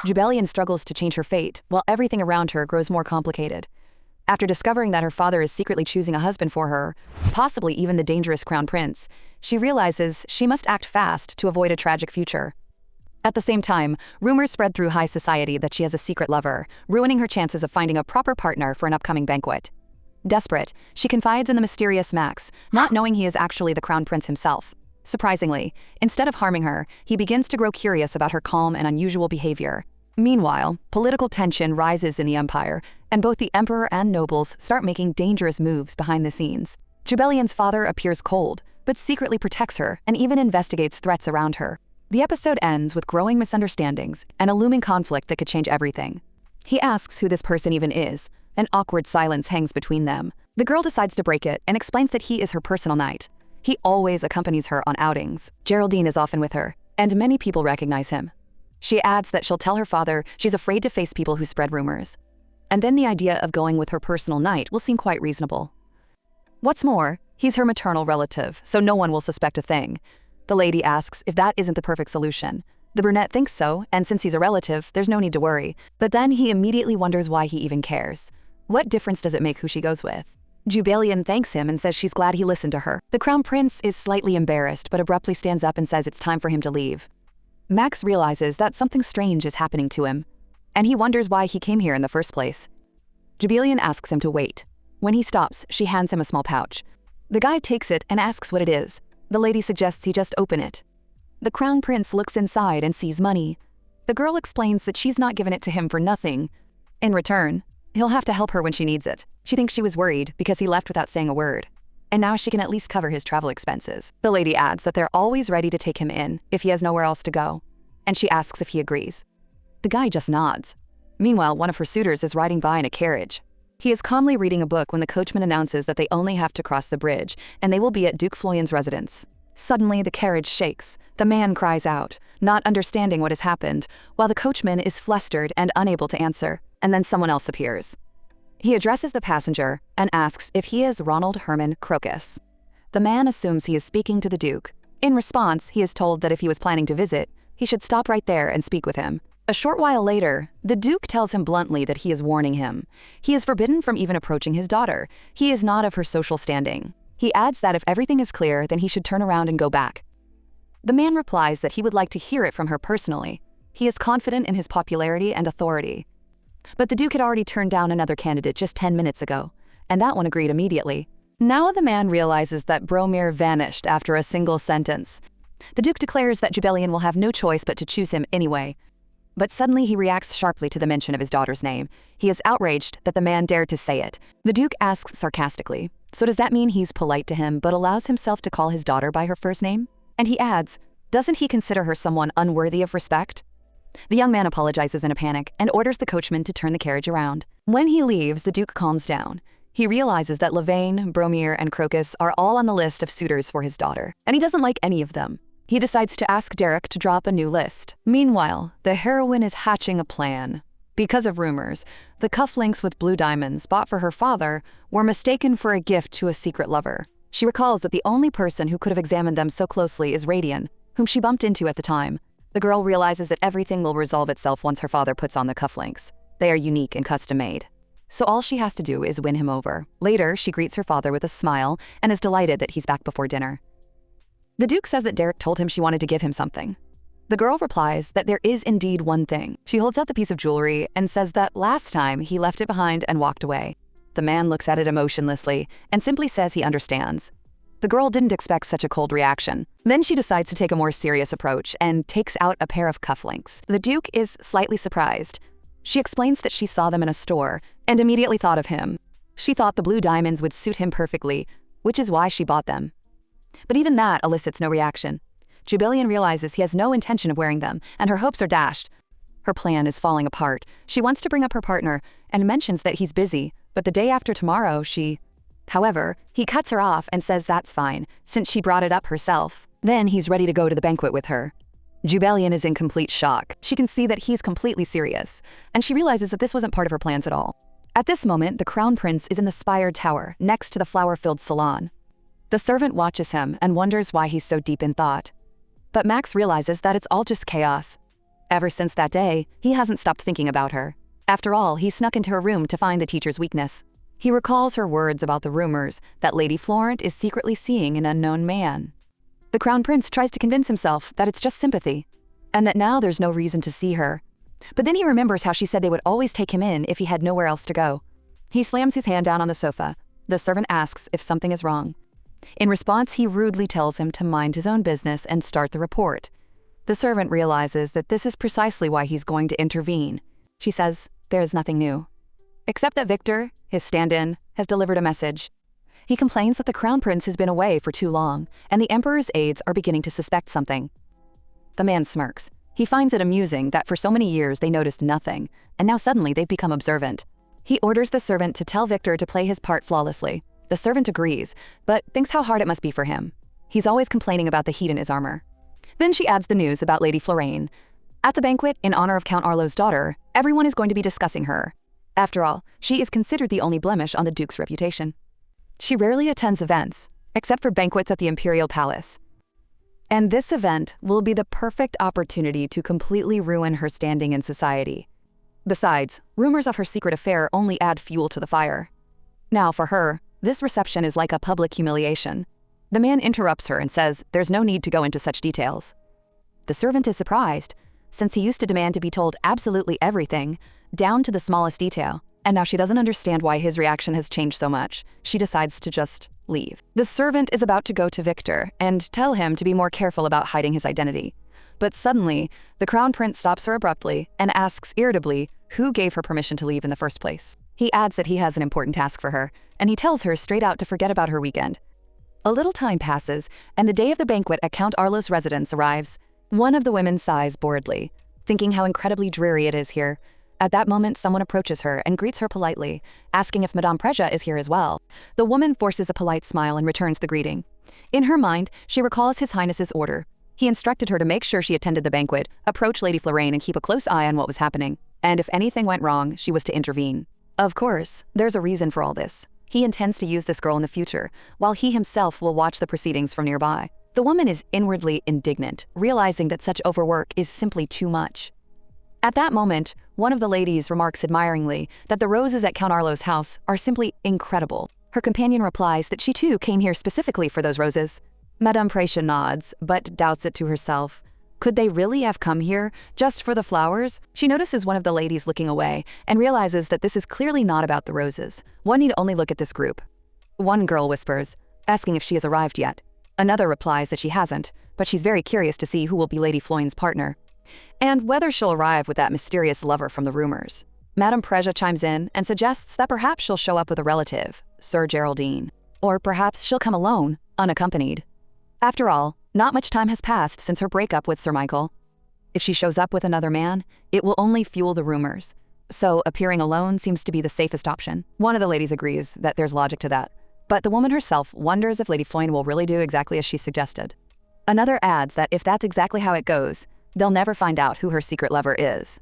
Jubelian struggles to change her fate, while everything around her grows more complicated. After discovering that her father is secretly choosing a husband for her, possibly even the dangerous crown prince, she realizes she must act fast to avoid a tragic future. At the same time, rumors spread through high society that she has a secret lover, ruining her chances of finding a proper partner for an upcoming banquet. Desperate, she confides in the mysterious Max, not knowing he is actually the crown prince himself. Surprisingly, instead of harming her, he begins to grow curious about her calm and unusual behavior. Meanwhile, political tension rises in the empire, and both the emperor and nobles start making dangerous moves behind the scenes. Jubelian's father appears cold, but secretly protects her and even investigates threats around her. The episode ends with growing misunderstandings and a looming conflict that could change everything. He asks who this person even is. An awkward silence hangs between them. The girl decides to break it and explains that he is her personal knight. He always accompanies her on outings. Geraldine is often with her, and many people recognize him. She adds that she'll tell her father she's afraid to face people who spread rumors. And then the idea of going with her personal knight will seem quite reasonable. What's more, he's her maternal relative, so no one will suspect a thing. The lady asks if that isn't the perfect solution. The brunette thinks so, and since he's a relative, there's no need to worry. But then he immediately wonders why he even cares. What difference does it make who she goes with? Jubelian thanks him and says she's glad he listened to her. The crown prince is slightly embarrassed, but abruptly stands up and says it's time for him to leave. Max realizes that something strange is happening to him, and he wonders why he came here in the first place. Jubelian asks him to wait. When he stops, she hands him a small pouch. The guy takes it and asks what it is. The lady suggests he just open it. The crown prince looks inside and sees money. The girl explains that she's not given it to him for nothing. In return, he'll have to help her when she needs it. She thinks she was worried because he left without saying a word, and now she can at least cover his travel expenses. The lady adds that they're always ready to take him in if he has nowhere else to go, and she asks if he agrees. The guy just nods. Meanwhile, one of her suitors is riding by in a carriage. He is calmly reading a book when the coachman announces that they only have to cross the bridge, and they will be at Duke Florian's residence. Suddenly, the carriage shakes. The man cries out, not understanding what has happened, while the coachman is flustered and unable to answer, and then someone else appears. He addresses the passenger and asks if he is Ronald Herman Crocus. The man assumes he is speaking to the Duke. In response, he is told that if he was planning to visit, he should stop right there and speak with him. A short while later, the Duke tells him bluntly that he is warning him. He is forbidden from even approaching his daughter. He is not of her social standing. He adds that if everything is clear, then he should turn around and go back. The man replies that he would like to hear it from her personally. He is confident in his popularity and authority. But the Duke had already turned down another candidate just 10 minutes ago, and that one agreed immediately. Now the man realizes that Bromir vanished after a single sentence. The Duke declares that Jubelian will have no choice but to choose him anyway. But suddenly he reacts sharply to the mention of his daughter's name. He is outraged that the man dared to say it. The Duke asks sarcastically, so does that mean he's polite to him but allows himself to call his daughter by her first name? And he adds, doesn't he consider her someone unworthy of respect? The young man apologizes in a panic and orders the coachman to turn the carriage around. When he leaves, the Duke calms down. He realizes that Lavaine, Bromir, and Crocus are all on the list of suitors for his daughter, and he doesn't like any of them. He decides to ask Derek to draw up a new list. Meanwhile, the heroine is hatching a plan. Because of rumors, the cufflinks with blue diamonds bought for her father were mistaken for a gift to a secret lover. She recalls that the only person who could have examined them so closely is Radian, whom she bumped into at the time. The girl realizes that everything will resolve itself once her father puts on the cufflinks. They are unique and custom-made. So all she has to do is win him over. Later, she greets her father with a smile and is delighted that he's back before dinner. The Duke says that Derek told him she wanted to give him something. The girl replies that there is indeed one thing. She holds out the piece of jewelry and says that last time he left it behind and walked away. The man looks at it emotionlessly and simply says he understands. The girl didn't expect such a cold reaction. Then she decides to take a more serious approach and takes out a pair of cufflinks. The Duke is slightly surprised. She explains that she saw them in a store and immediately thought of him. She thought the blue diamonds would suit him perfectly, which is why she bought them. But even that elicits no reaction. Jubelian realizes he has no intention of wearing them, and her hopes are dashed. Her plan is falling apart. She wants to bring up her partner and mentions that he's busy, but the day after tomorrow, However, he cuts her off and says that's fine, since she brought it up herself. Then he's ready to go to the banquet with her. Jubelian is in complete shock. She can see that he's completely serious, and she realizes that this wasn't part of her plans at all. At this moment, the crown prince is in the spired tower, next to the flower-filled salon. The servant watches him and wonders why he's so deep in thought. But Max realizes that it's all just chaos. Ever since that day, he hasn't stopped thinking about her. After all, he snuck into her room to find the teacher's weakness. He recalls her words about the rumors that Lady Florent is secretly seeing an unknown man. The Crown Prince tries to convince himself that it's just sympathy, and that now there's no reason to see her. But then he remembers how she said they would always take him in if he had nowhere else to go. He slams his hand down on the sofa. The servant asks if something is wrong. In response, he rudely tells him to mind his own business and start the report. The servant realizes that this is precisely why he's going to intervene. She says there is nothing new, except that Victor, his stand-in, has delivered a message. He complains that the Crown Prince has been away for too long, and the Emperor's aides are beginning to suspect something. The man smirks. He finds it amusing that for so many years they noticed nothing, and now suddenly they've become observant. He orders the servant to tell Victor to play his part flawlessly. The servant agrees, but thinks how hard it must be for him. He's always complaining about the heat in his armor. Then she adds the news about Lady Florent. At the banquet, in honor of Count Arlo's daughter, everyone is going to be discussing her. After all, she is considered the only blemish on the Duke's reputation. She rarely attends events, except for banquets at the Imperial Palace. And this event will be the perfect opportunity to completely ruin her standing in society. Besides, rumors of her secret affair only add fuel to the fire. Now, for her, this reception is like a public humiliation. The man interrupts her and says there's no need to go into such details. The servant is surprised, since he used to demand to be told absolutely everything, down to the smallest detail, and now she doesn't understand why his reaction has changed so much. She decides to just leave. The servant is about to go to Victor and tell him to be more careful about hiding his identity. But suddenly, the Crown Prince stops her abruptly and asks irritably who gave her permission to leave in the first place. He adds that he has an important task for her, and he tells her straight out to forget about her weekend. A little time passes, and the day of the banquet at Count Arlo's residence arrives. One of the women sighs boredly, thinking how incredibly dreary it is here. At that moment, someone approaches her and greets her politely, asking if Madame Preja is here as well. The woman forces a polite smile and returns the greeting. In her mind, she recalls His Highness's order. He instructed her to make sure she attended the banquet, approach Lady Florent and keep a close eye on what was happening. And if anything went wrong, she was to intervene. Of course, there's a reason for all this. He intends to use this girl in the future, while he himself will watch the proceedings from nearby. The woman is inwardly indignant, realizing that such overwork is simply too much. At that moment, one of the ladies remarks admiringly that the roses at Count Arlo's house are simply incredible. Her companion replies that she too came here specifically for those roses. Madame Preja nods, but doubts it to herself. Could they really have come here just for the flowers? She notices one of the ladies looking away and realizes that this is clearly not about the roses. One need only look at this group. One girl whispers, asking if she has arrived yet. Another replies that she hasn't, but she's very curious to see who will be Lady Florent's partner, and whether she'll arrive with that mysterious lover from the rumors. Madame Preja chimes in and suggests that perhaps she'll show up with a relative, Sir Geraldine. Or perhaps she'll come alone, unaccompanied. After all, not much time has passed since her breakup with Sir Michael. If she shows up with another man, it will only fuel the rumors. So appearing alone seems to be the safest option. One of the ladies agrees that there's logic to that, but the woman herself wonders if Lady Florent will really do exactly as she suggested. Another adds that if that's exactly how it goes, they'll never find out who her secret lover is.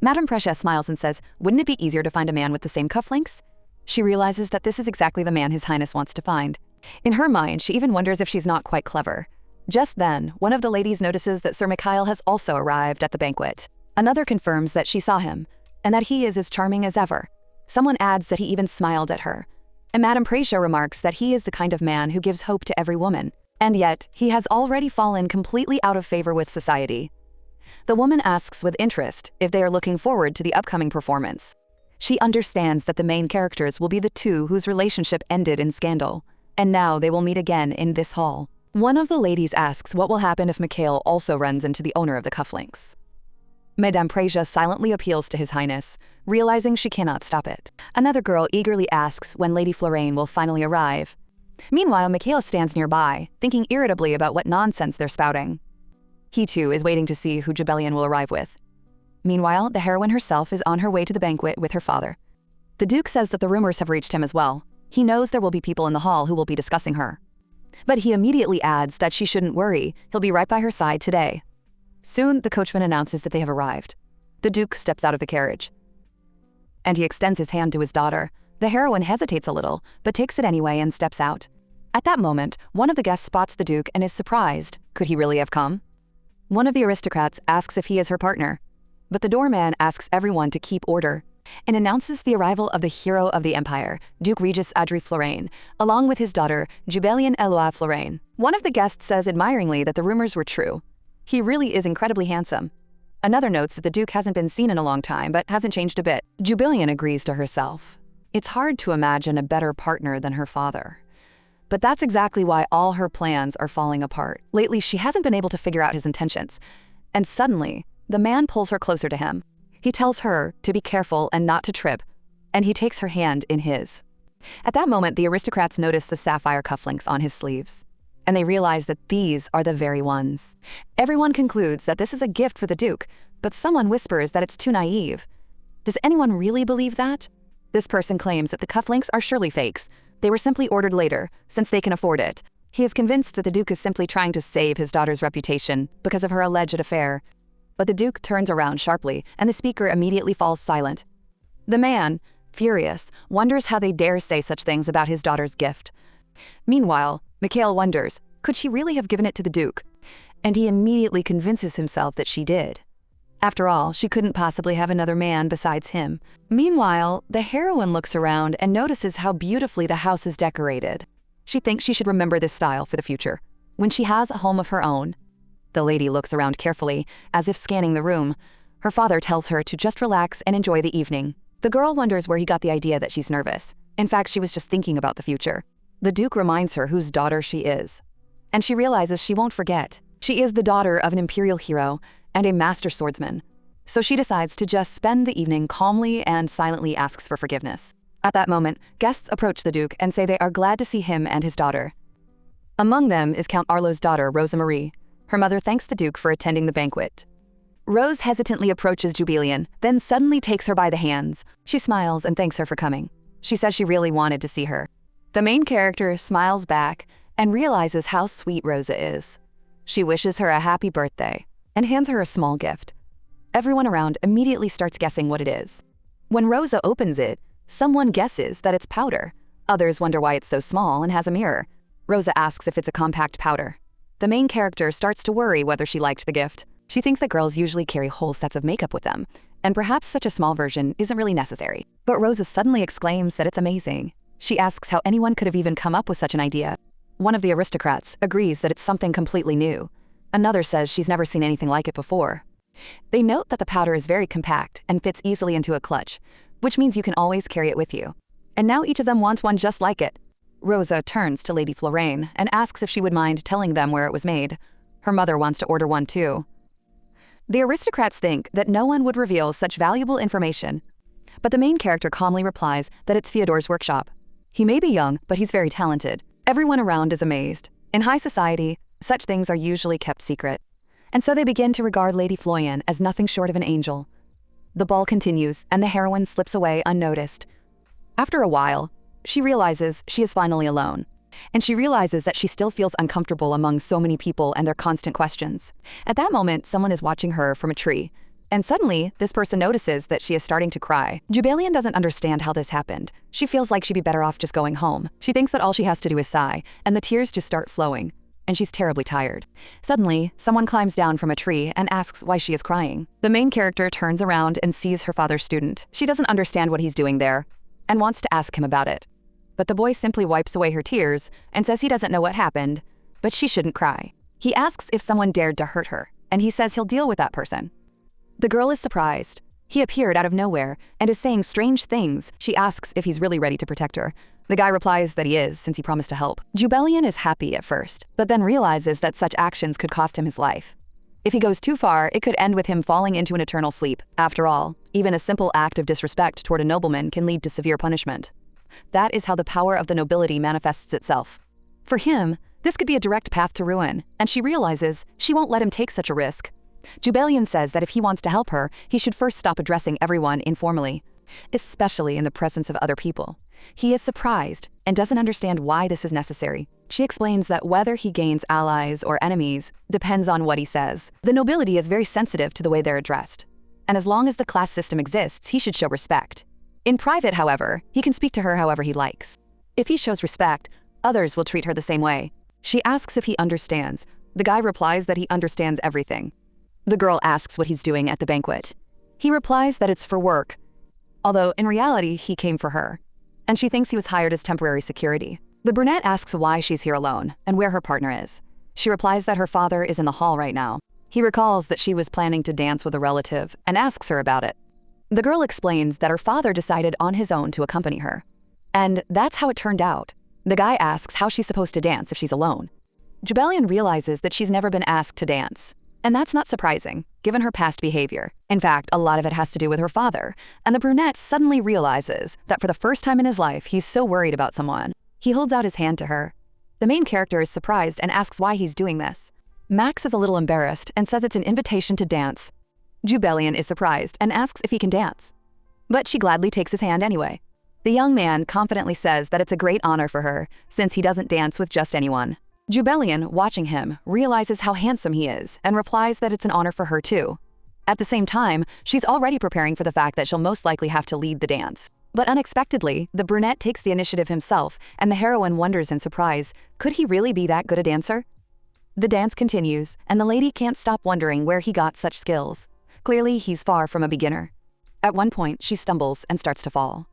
Madame Preja smiles and says, wouldn't it be easier to find a man with the same cufflinks? She realizes that this is exactly the man His Highness wants to find. In her mind, she even wonders if she's not quite clever. Just then, one of the ladies notices that Sir Mikhail has also arrived at the banquet. Another confirms that she saw him, and that he is as charming as ever. Someone adds that he even smiled at her. And Madame Preja remarks that he is the kind of man who gives hope to every woman. And yet, he has already fallen completely out of favor with society. The woman asks with interest if they are looking forward to the upcoming performance. She understands that the main characters will be the two whose relationship ended in scandal, and now they will meet again in this hall. One of the ladies asks what will happen if Mikhail also runs into the owner of the cufflinks. Madame Preja silently appeals to His Highness, realizing she cannot stop it. Another girl eagerly asks when Lady Florent will finally arrive. Meanwhile, Mikhail stands nearby, thinking irritably about what nonsense they're spouting. He too is waiting to see who Jabellion will arrive with. Meanwhile, the heroine herself is on her way to the banquet with her father. The Duke says that the rumors have reached him as well. He knows there will be people in the hall who will be discussing her. But he immediately adds that she shouldn't worry, he'll be right by her side today. Soon, the coachman announces that they have arrived. The Duke steps out of the carriage, and he extends his hand to his daughter. The heroine hesitates a little, but takes it anyway and steps out. At that moment, one of the guests spots the Duke and is surprised. Could he really have come? One of the aristocrats asks if he is her partner, but the doorman asks everyone to keep order and announces the arrival of the hero of the empire, Duke Regis Adri Florane, along with his daughter, Jubelian Eloi Florane. One of the guests says admiringly that the rumors were true. He really is incredibly handsome. Another notes that the Duke hasn't been seen in a long time, but hasn't changed a bit. Jubelian agrees to herself. It's hard to imagine a better partner than her father. But that's exactly why all her plans are falling apart. Lately, she hasn't been able to figure out his intentions. And suddenly, the man pulls her closer to him. He tells her to be careful and not to trip, and he takes her hand in his. At that moment, the aristocrats notice the sapphire cufflinks on his sleeves, and they realize that these are the very ones. Everyone concludes that this is a gift for the Duke, but someone whispers that it's too naive. Does anyone really believe that? This person claims that the cufflinks are surely fakes. They were simply ordered later, since they can afford it. He is convinced that the Duke is simply trying to save his daughter's reputation because of her alleged affair. But the Duke turns around sharply, and the speaker immediately falls silent. The man, furious, wonders how they dare say such things about his daughter's gift. Meanwhile, Mikhail wonders, could she really have given it to the Duke? And he immediately convinces himself that she did. After all, she couldn't possibly have another man besides him. Meanwhile, the heroine looks around and notices how beautifully the house is decorated. She thinks she should remember this style for the future, when she has a home of her own. The lady looks around carefully, as if scanning the room. Her father tells her to just relax and enjoy the evening. The girl wonders where he got the idea that she's nervous. In fact, she was just thinking about the future. The Duke reminds her whose daughter she is, and she realizes she won't forget. She is the daughter of an imperial hero and a master swordsman. So she decides to just spend the evening calmly and silently asks for forgiveness. At that moment, guests approach the Duke and say they are glad to see him and his daughter. Among them is Count Arlo's daughter, Rosa Marie. Her mother thanks the Duke for attending the banquet. Rose hesitantly approaches Jubelian, then suddenly takes her by the hands. She smiles and thanks her for coming. She says she really wanted to see her. The main character smiles back and realizes how sweet Rosa is. She wishes her a happy birthday and hands her a small gift. Everyone around immediately starts guessing what it is. When Rosa opens it, someone guesses that it's powder. Others wonder why it's so small and has a mirror. Rosa asks if it's a compact powder. The main character starts to worry whether she liked the gift. She thinks that girls usually carry whole sets of makeup with them, and perhaps such a small version isn't really necessary. But Rosa suddenly exclaims that it's amazing. She asks how anyone could have even come up with such an idea. One of the aristocrats agrees that it's something completely new. Another says she's never seen anything like it before. They note that the powder is very compact and fits easily into a clutch, which means you can always carry it with you. And now each of them wants one just like it. Rosa turns to Lady Florane and asks if she would mind telling them where it was made. Her mother wants to order one too. The aristocrats think that no one would reveal such valuable information, but the main character calmly replies that it's Fyodor's workshop. He may be young, but he's very talented. Everyone around is amazed. In high society, such things are usually kept secret. And so they begin to regard Lady Florian as nothing short of an angel. The ball continues, and the heroine slips away unnoticed. After a while, she realizes she is finally alone, and she realizes that she still feels uncomfortable among so many people and their constant questions. At that moment, someone is watching her from a tree, and suddenly, this person notices that she is starting to cry. Jubelian doesn't understand how this happened. She feels like she'd be better off just going home. She thinks that all she has to do is sigh, and the tears just start flowing, and she's terribly tired. Suddenly, someone climbs down from a tree and asks why she is crying. The main character turns around and sees her father's student. She doesn't understand what he's doing there, and wants to ask him about it. But the boy simply wipes away her tears and says he doesn't know what happened, but she shouldn't cry. He asks if someone dared to hurt her, and he says he'll deal with that person. The girl is surprised. He appeared out of nowhere and is saying strange things. She asks if he's really ready to protect her. The guy replies that he is, since he promised to help. Jubelian is happy at first, but then realizes that such actions could cost him his life. If he goes too far, it could end with him falling into an eternal sleep. After all, even a simple act of disrespect toward a nobleman can lead to severe punishment. That is how the power of the nobility manifests itself. For him, this could be a direct path to ruin, and she realizes she won't let him take such a risk. Jubelian says that if he wants to help her, he should first stop addressing everyone informally, especially in the presence of other people. He is surprised and doesn't understand why this is necessary. She explains that whether he gains allies or enemies depends on what he says. The nobility is very sensitive to the way they're addressed, and as long as the class system exists, he should show respect. In private, however, he can speak to her however he likes. If he shows respect, others will treat her the same way. She asks if he understands. The guy replies that he understands everything. The girl asks what he's doing at the banquet. He replies that it's for work, although in reality he came for her, and she thinks he was hired as temporary security. The brunette asks why she's here alone and where her partner is. She replies that her father is in the hall right now. He recalls that she was planning to dance with a relative and asks her about it. The girl explains that her father decided on his own to accompany her. And that's how it turned out. The guy asks how she's supposed to dance if she's alone. Jubelian realizes that she's never been asked to dance. And that's not surprising, given her past behavior. In fact, a lot of it has to do with her father. And the brunette suddenly realizes that for the first time in his life, he's so worried about someone. He holds out his hand to her. The main character is surprised and asks why he's doing this. Max is a little embarrassed and says it's an invitation to dance. Jubelian is surprised and asks if he can dance. But she gladly takes his hand anyway. The young man confidently says that it's a great honor for her, since he doesn't dance with just anyone. Jubelian, watching him, realizes how handsome he is and replies that it's an honor for her too. At the same time, she's already preparing for the fact that she'll most likely have to lead the dance. But unexpectedly, the brunette takes the initiative himself, and the heroine wonders in surprise, could he really be that good a dancer? The dance continues, and the lady can't stop wondering where he got such skills. Clearly, he's far from a beginner. At one point, she stumbles and starts to fall.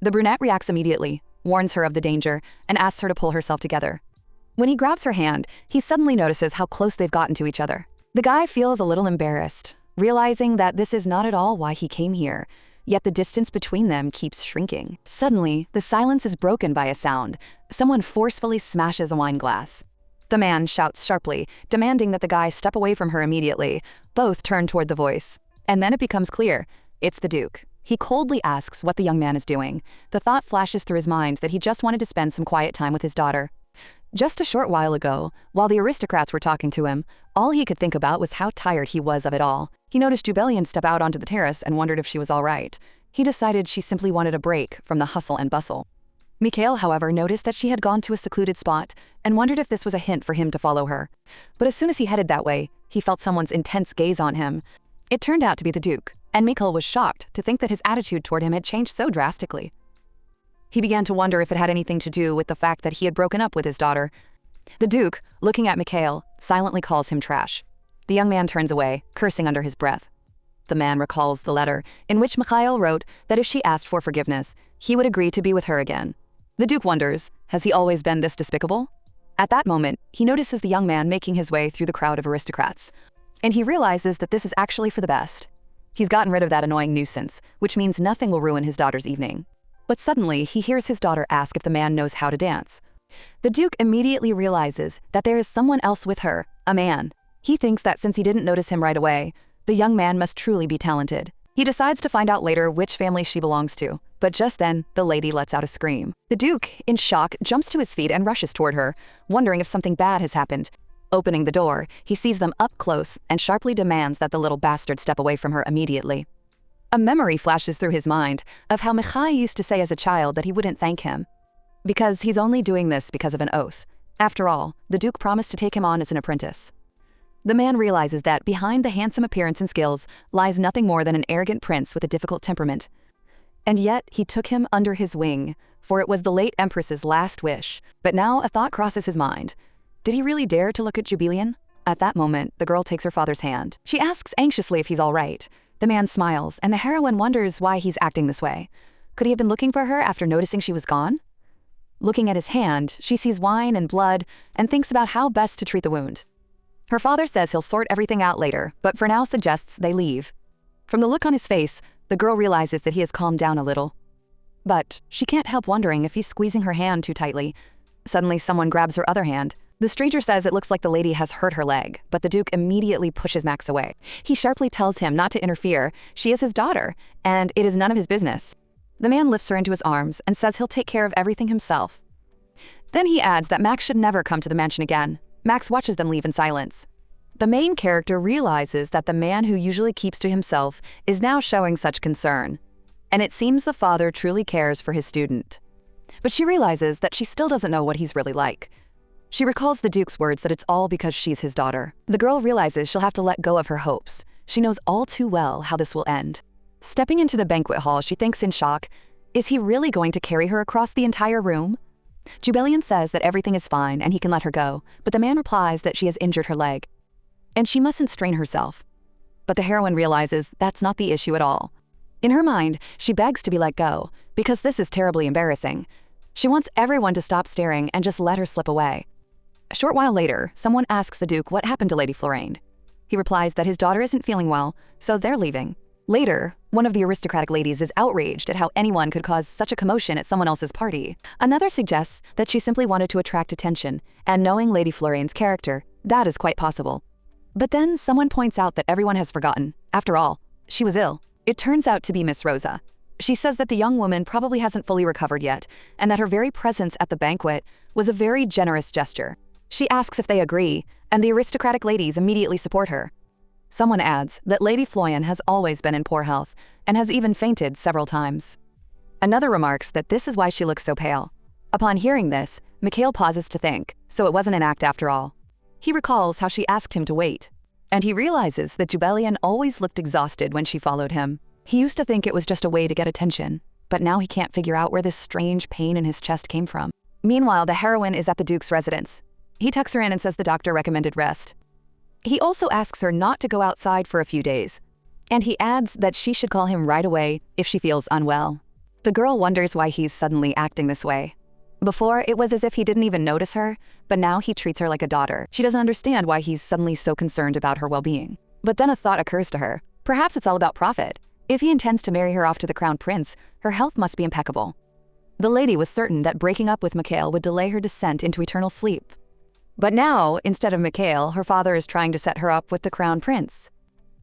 The brunette reacts immediately, warns her of the danger, and asks her to pull herself together. When he grabs her hand, he suddenly notices how close they've gotten to each other. The guy feels a little embarrassed, realizing that this is not at all why he came here, yet the distance between them keeps shrinking. Suddenly, the silence is broken by a sound. Someone forcefully smashes a wine glass. The man shouts sharply, demanding that the guy step away from her immediately. Both turn toward the voice. And then it becomes clear. It's the Duke. He coldly asks what the young man is doing. The thought flashes through his mind that he just wanted to spend some quiet time with his daughter. Just a short while ago, while the aristocrats were talking to him, all he could think about was how tired he was of it all. He noticed Jubelian step out onto the terrace and wondered if she was all right. He decided she simply wanted a break from the hustle and bustle. Mikhail, however, noticed that she had gone to a secluded spot and wondered if this was a hint for him to follow her. But as soon as he headed that way, he felt someone's intense gaze on him. It turned out to be the Duke, and Mikhail was shocked to think that his attitude toward him had changed so drastically. He began to wonder if it had anything to do with the fact that he had broken up with his daughter. The Duke, looking at Mikhail, silently calls him trash. The young man turns away, cursing under his breath. The man recalls the letter in which Mikhail wrote that if she asked for forgiveness, he would agree to be with her again. The Duke wonders, has he always been this despicable? At that moment, he notices the young man making his way through the crowd of aristocrats, and he realizes that this is actually for the best. He's gotten rid of that annoying nuisance, which means nothing will ruin his daughter's evening. But suddenly, he hears his daughter ask if the man knows how to dance. The Duke immediately realizes that there is someone else with her, a man. He thinks that since he didn't notice him right away, the young man must truly be talented. He decides to find out later which family she belongs to, but just then, the lady lets out a scream. The Duke, in shock, jumps to his feet and rushes toward her, wondering if something bad has happened. Opening the door, he sees them up close and sharply demands that the little bastard step away from her immediately. A memory flashes through his mind of how Mikhail used to say as a child that he wouldn't thank him, because he's only doing this because of an oath. After all, the Duke promised to take him on as an apprentice. The man realizes that behind the handsome appearance and skills lies nothing more than an arrogant prince with a difficult temperament. And yet, he took him under his wing, for it was the late Empress's last wish. But now a thought crosses his mind. Did he really dare to look at Jubelian? At that moment, the girl takes her father's hand. She asks anxiously if he's all right. The man smiles, and the heroine wonders why he's acting this way. Could he have been looking for her after noticing she was gone? Looking at his hand, she sees wine and blood and thinks about how best to treat the wound. Her father says he'll sort everything out later, but for now suggests they leave. From the look on his face, the girl realizes that he has calmed down a little. But she can't help wondering if he's squeezing her hand too tightly. Suddenly, someone grabs her other hand. The stranger says it looks like the lady has hurt her leg, but the Duke immediately pushes Max away. He sharply tells him not to interfere. She is his daughter, and it is none of his business. The man lifts her into his arms and says he'll take care of everything himself. Then he adds that Max should never come to the mansion again. Max watches them leave in silence. The main character realizes that the man who usually keeps to himself is now showing such concern, and it seems the father truly cares for his student. But she realizes that she still doesn't know what he's really like. She recalls the Duke's words that it's all because she's his daughter. The girl realizes she'll have to let go of her hopes. She knows all too well how this will end. Stepping into the banquet hall, she thinks in shock, is he really going to carry her across the entire room? Jubelian says that everything is fine and he can let her go, but the man replies that she has injured her leg, and she mustn't strain herself. But the heroine realizes that's not the issue at all. In her mind, she begs to be let go, because this is terribly embarrassing. She wants everyone to stop staring and just let her slip away. A short while later, someone asks the Duke what happened to Lady Florine. He replies that his daughter isn't feeling well, so they're leaving. Later, one of the aristocratic ladies is outraged at how anyone could cause such a commotion at someone else's party. Another suggests that she simply wanted to attract attention, and knowing Lady Florine's character, that is quite possible. But then someone points out that everyone has forgotten. After all, she was ill. It turns out to be Miss Rosa. She says that the young woman probably hasn't fully recovered yet, and that her very presence at the banquet was a very generous gesture. She asks if they agree, and the aristocratic ladies immediately support her. Someone adds that Lady Floriane has always been in poor health, and has even fainted several times. Another remarks that this is why she looks so pale. Upon hearing this, Mikhail pauses to think, so it wasn't an act after all. He recalls how she asked him to wait, and he realizes that Jubelian always looked exhausted when she followed him. He used to think it was just a way to get attention, but now he can't figure out where this strange pain in his chest came from. Meanwhile, the heroine is at the Duke's residence. He tucks her in and says the doctor recommended rest. He also asks her not to go outside for a few days, and he adds that she should call him right away if she feels unwell. The girl wonders why he's suddenly acting this way. Before, it was as if he didn't even notice her, but now he treats her like a daughter. She doesn't understand why he's suddenly so concerned about her well-being. But then a thought occurs to her. Perhaps it's all about profit. If he intends to marry her off to the crown prince, her health must be impeccable. The lady was certain that breaking up with Mikhail would delay her descent into eternal sleep. But now, instead of Mikhail, her father is trying to set her up with the crown prince.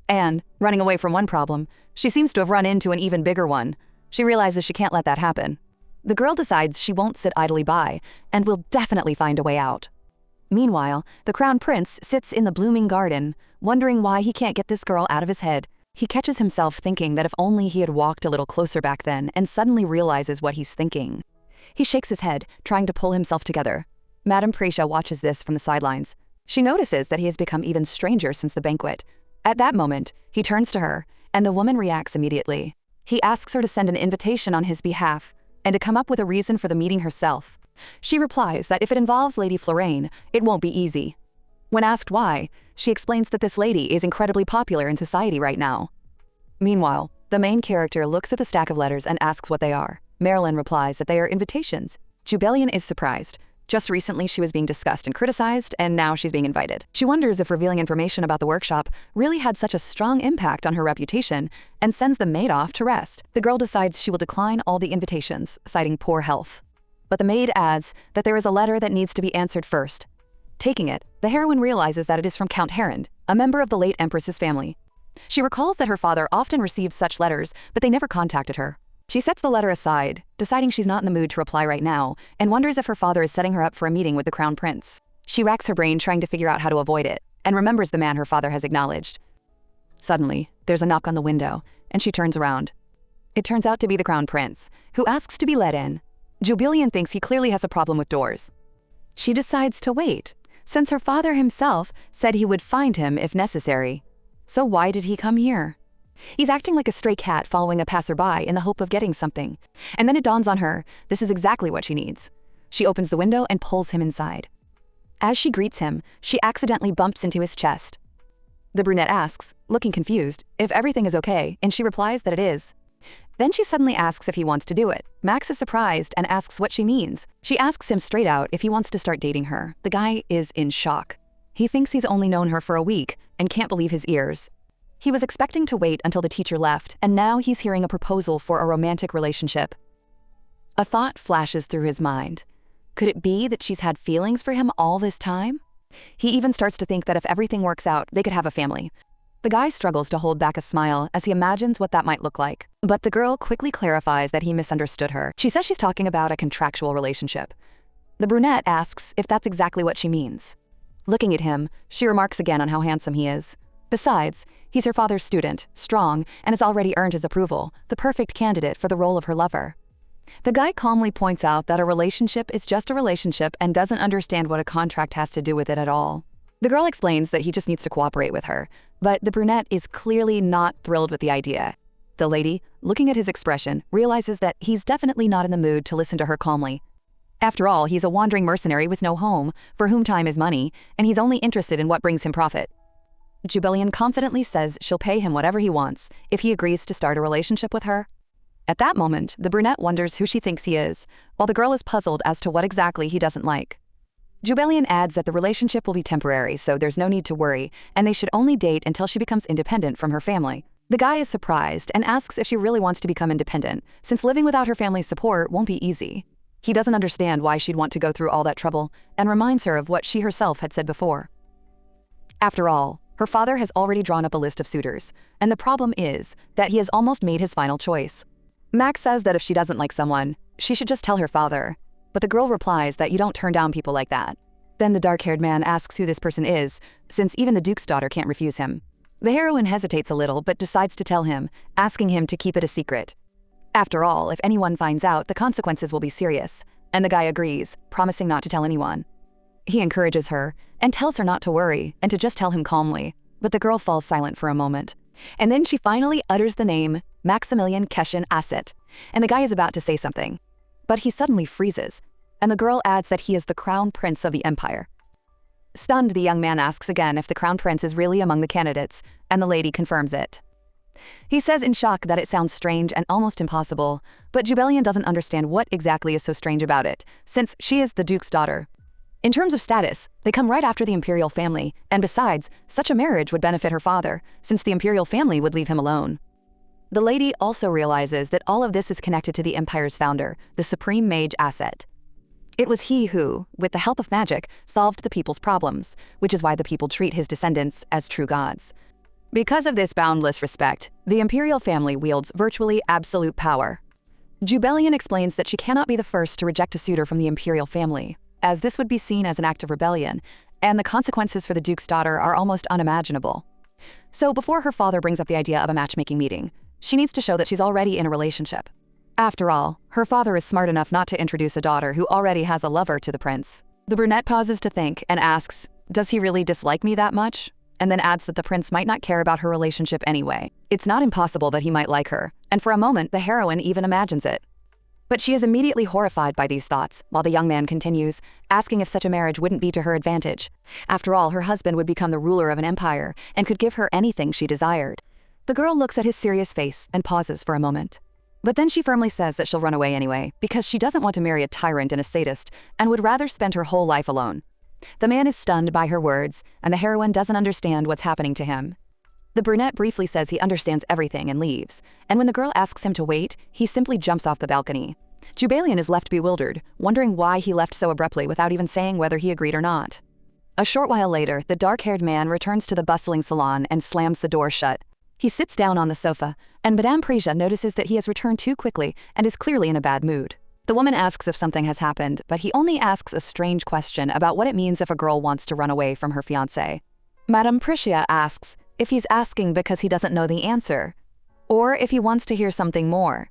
And, running away from one problem, she seems to have run into an even bigger one. She realizes she can't let that happen. The girl decides she won't sit idly by, and will definitely find a way out. Meanwhile, the crown prince sits in the blooming garden, wondering why he can't get this girl out of his head. He catches himself thinking that if only he had walked a little closer back then, and suddenly realizes what he's thinking. He shakes his head, trying to pull himself together. Madame Precia watches this from the sidelines. She notices that he has become even stranger since the banquet. At that moment, he turns to her, and the woman reacts immediately. He asks her to send an invitation on his behalf, and to come up with a reason for the meeting herself. She replies that if it involves Lady Florine, it won't be easy. When asked why, she explains that this lady is incredibly popular in society right now. Meanwhile, the main character looks at the stack of letters and asks what they are. Marilyn replies that they are invitations. Jubelian is surprised. Just recently she was being discussed and criticized, and now she's being invited. She wonders if revealing information about the workshop really had such a strong impact on her reputation, and sends the maid off to rest. The girl decides she will decline all the invitations, citing poor health. But the maid adds that there is a letter that needs to be answered first. Taking it, the heroine realizes that it is from Count Herond, a member of the late Empress's family. She recalls that her father often received such letters, but they never contacted her. She sets the letter aside, deciding she's not in the mood to reply right now, and wonders if her father is setting her up for a meeting with the crown prince. She racks her brain trying to figure out how to avoid it, and remembers the man her father has acknowledged. Suddenly, there's a knock on the window, and she turns around. It turns out to be the crown prince, who asks to be let in. Jubelian thinks he clearly has a problem with doors. She decides to wait, since her father himself said he would find him if necessary. So why did he come here? He's acting like a stray cat following a passerby in the hope of getting something. And then it dawns on her, this is exactly what she needs. She opens the window and pulls him inside. As she greets him, she accidentally bumps into his chest. The brunette asks, looking confused, if everything is okay, and she replies that it is. Then she suddenly asks if he wants to do it. Max is surprised and asks what she means. She asks him straight out if he wants to start dating her. The guy is in shock. He thinks he's only known her for a week and can't believe his ears. He was expecting to wait until the teacher left, and now he's hearing a proposal for a romantic relationship. A thought flashes through his mind. Could it be that she's had feelings for him all this time? He even starts to think that if everything works out, they could have a family. The guy struggles to hold back a smile as he imagines what that might look like. But the girl quickly clarifies that he misunderstood her. She says she's talking about a contractual relationship. The brunette asks if that's exactly what she means. Looking at him, she remarks again on how handsome he is. Besides, he's her father's student, strong, and has already earned his approval, the perfect candidate for the role of her lover. The guy calmly points out that a relationship is just a relationship and doesn't understand what a contract has to do with it at all. The girl explains that he just needs to cooperate with her, but the brunette is clearly not thrilled with the idea. The lady, looking at his expression, realizes that he's definitely not in the mood to listen to her calmly. After all, he's a wandering mercenary with no home, for whom time is money, and he's only interested in what brings him profit. Jubillion confidently says she'll pay him whatever he wants if he agrees to start a relationship with her. At that moment, the brunette wonders who she thinks he is, while the girl is puzzled as to what exactly he doesn't like. Jubillion adds that the relationship will be temporary, so there's no need to worry, and they should only date until she becomes independent from her family. The guy is surprised and asks if she really wants to become independent, since living without her family's support won't be easy. He doesn't understand why she'd want to go through all that trouble, and reminds her of what she herself had said before. After all, her father has already drawn up a list of suitors, and the problem is that he has almost made his final choice. Max says that if she doesn't like someone, she should just tell her father, but the girl replies that you don't turn down people like that. Then the dark-haired man asks who this person is, since even the Duke's daughter can't refuse him. The heroine hesitates a little but decides to tell him, asking him to keep it a secret. After all, if anyone finds out, the consequences will be serious, and the guy agrees, promising not to tell anyone. He encourages her and tells her not to worry and to just tell him calmly, but the girl falls silent for a moment. And then she finally utters the name Maximilian Keshin Asset, and the guy is about to say something. But he suddenly freezes, and the girl adds that he is the crown prince of the empire. Stunned, the young man asks again if the crown prince is really among the candidates, and the lady confirms it. He says in shock that it sounds strange and almost impossible, but Jubillion doesn't understand what exactly is so strange about it, since she is the Duke's daughter. In terms of status, they come right after the imperial family, and besides, such a marriage would benefit her father, since the imperial family would leave him alone. The lady also realizes that all of this is connected to the empire's founder, the supreme mage Asset. It was he who, with the help of magic, solved the people's problems, which is why the people treat his descendants as true gods. Because of this boundless respect, the imperial family wields virtually absolute power. Jubillion explains that she cannot be the first to reject a suitor from the imperial family, as this would be seen as an act of rebellion, and the consequences for the Duke's daughter are almost unimaginable. So before her father brings up the idea of a matchmaking meeting, she needs to show that she's already in a relationship. After all, her father is smart enough not to introduce a daughter who already has a lover to the prince. The brunette pauses to think and asks, does he really dislike me that much? And then adds that the prince might not care about her relationship anyway. It's not impossible that he might like her, and for a moment the heroine even imagines it. But she is immediately horrified by these thoughts, while the young man continues, asking if such a marriage wouldn't be to her advantage. After all, her husband would become the ruler of an empire and could give her anything she desired. The girl looks at his serious face and pauses for a moment. But then she firmly says that she'll run away anyway, because she doesn't want to marry a tyrant and a sadist, and would rather spend her whole life alone. The man is stunned by her words, and the heroine doesn't understand what's happening to him. The brunette briefly says he understands everything and leaves, and when the girl asks him to wait, he simply jumps off the balcony. Jubillion is left bewildered, wondering why he left so abruptly without even saying whether he agreed or not. A short while later, the dark-haired man returns to the bustling salon and slams the door shut. He sits down on the sofa, and Madame Prisia notices that he has returned too quickly and is clearly in a bad mood. The woman asks if something has happened, but he only asks a strange question about what it means if a girl wants to run away from her fiancé. Madame Prisia asks if he's asking because he doesn't know the answer, or if he wants to hear something more.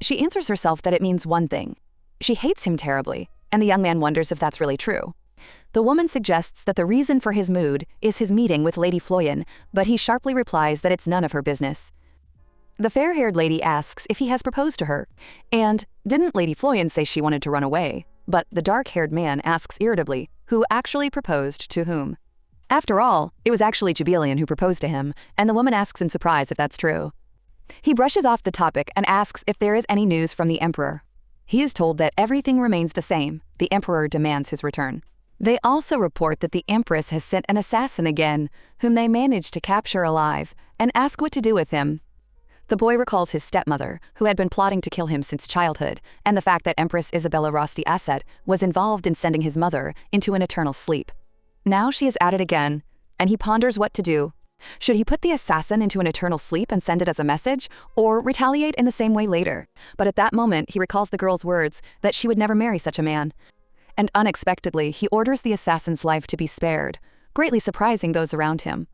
She answers herself that it means one thing. She hates him terribly, and the young man wonders if that's really true. The woman suggests that the reason for his mood is his meeting with Lady Floyen, but he sharply replies that it's none of her business. The fair-haired lady asks if he has proposed to her, and didn't Lady Floyen say she wanted to run away? But the dark-haired man asks irritably, who actually proposed to whom? After all, it was actually Jubillion who proposed to him, and the woman asks in surprise if that's true. He brushes off the topic and asks if there is any news from the Emperor. He is told that everything remains the same. The Emperor demands his return. They also report that the Empress has sent an assassin again, whom they managed to capture alive, and ask what to do with him. The boy recalls his stepmother, who had been plotting to kill him since childhood, and the fact that Empress Isabella Rosti Asset was involved in sending his mother into an eternal sleep. Now she is at it again, and he ponders what to do. Should he put the assassin into an eternal sleep and send it as a message, or retaliate in the same way later? But at that moment, he recalls the girl's words that she would never marry such a man. And unexpectedly, he orders the assassin's life to be spared, greatly surprising those around him.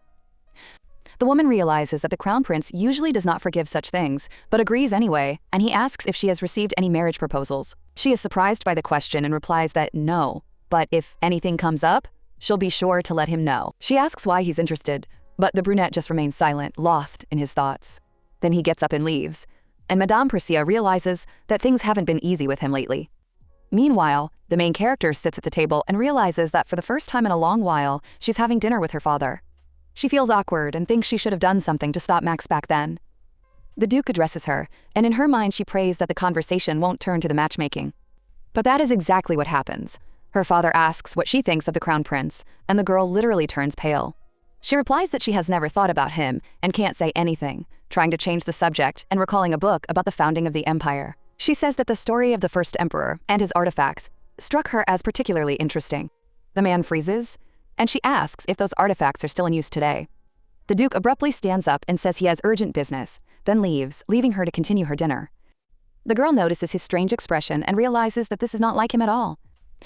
The woman realizes that the crown prince usually does not forgive such things, but agrees anyway, and he asks if she has received any marriage proposals. She is surprised by the question and replies that no, but if anything comes up, she'll be sure to let him know. She asks why he's interested, but the brunette just remains silent, lost in his thoughts. Then he gets up and leaves, and Madame Prisia realizes that things haven't been easy with him lately. Meanwhile, the main character sits at the table and realizes that for the first time in a long while, she's having dinner with her father. She feels awkward and thinks she should have done something to stop Max back then. The Duke addresses her, and in her mind she prays that the conversation won't turn to the matchmaking. But that is exactly what happens. Her father asks what she thinks of the Crown Prince, and the girl literally turns pale. She replies that she has never thought about him and can't say anything, trying to change the subject and recalling a book about the founding of the empire. She says that the story of the first emperor and his artifacts struck her as particularly interesting. The man freezes, and she asks if those artifacts are still in use today. The Duke abruptly stands up and says he has urgent business, then leaves, leaving her to continue her dinner. The girl notices his strange expression and realizes that this is not like him at all.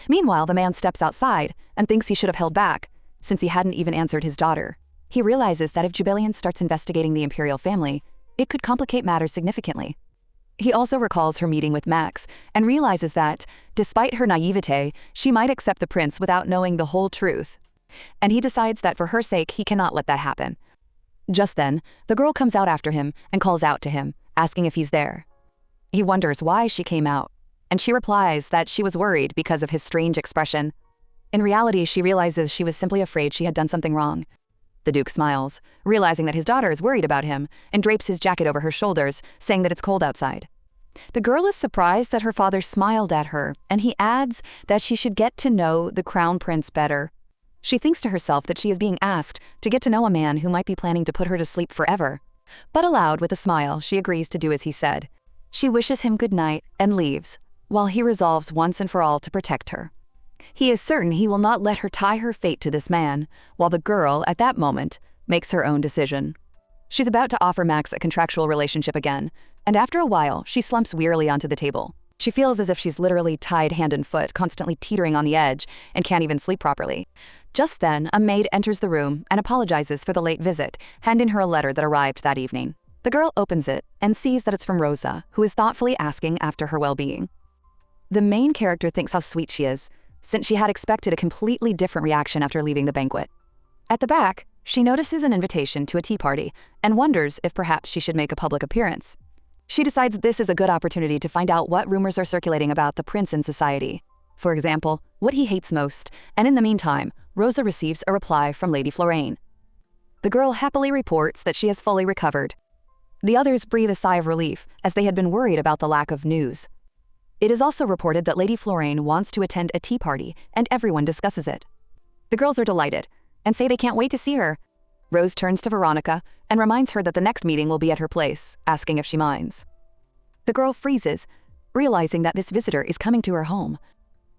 Meanwhile, the man steps outside and thinks he should have held back, since he hadn't even answered his daughter. He realizes that if Jubelian starts investigating the imperial family, it could complicate matters significantly. He also recalls her meeting with Max and realizes that, despite her naivete, she might accept the prince without knowing the whole truth. And he decides that for her sake, he cannot let that happen. Just then, the girl comes out after him and calls out to him, asking if he's there. He wonders why she came out, and she replies that she was worried because of his strange expression. In reality, she realizes she was simply afraid she had done something wrong. The Duke smiles, realizing that his daughter is worried about him, and drapes his jacket over her shoulders, saying that it's cold outside. The girl is surprised that her father smiled at her, and he adds that she should get to know the Crown Prince better. She thinks to herself that she is being asked to get to know a man who might be planning to put her to sleep forever. But aloud, with a smile, she agrees to do as he said. She wishes him good night and leaves, while he resolves once and for all to protect her. He is certain he will not let her tie her fate to this man, while the girl, at that moment, makes her own decision. She's about to offer Max a contractual relationship again, and after a while, she slumps wearily onto the table. She feels as if she's literally tied hand and foot, constantly teetering on the edge, and can't even sleep properly. Just then, a maid enters the room and apologizes for the late visit, handing her a letter that arrived that evening. The girl opens it and sees that it's from Rosa, who is thoughtfully asking after her well-being. The main character thinks how sweet she is, since she had expected a completely different reaction after leaving the banquet. At the back, she notices an invitation to a tea party and wonders if perhaps she should make a public appearance. She decides this is a good opportunity to find out what rumors are circulating about the prince in society. For example, what he hates most, and in the meantime, Rosa receives a reply from Lady Florane. The girl happily reports that she has fully recovered. The others breathe a sigh of relief, as they had been worried about the lack of news. It is also reported that Lady Florane wants to attend a tea party, and everyone discusses it. The girls are delighted, and say they can't wait to see her. Rose turns to Veronica and reminds her that the next meeting will be at her place, asking if she minds. The girl freezes, realizing that this visitor is coming to her home.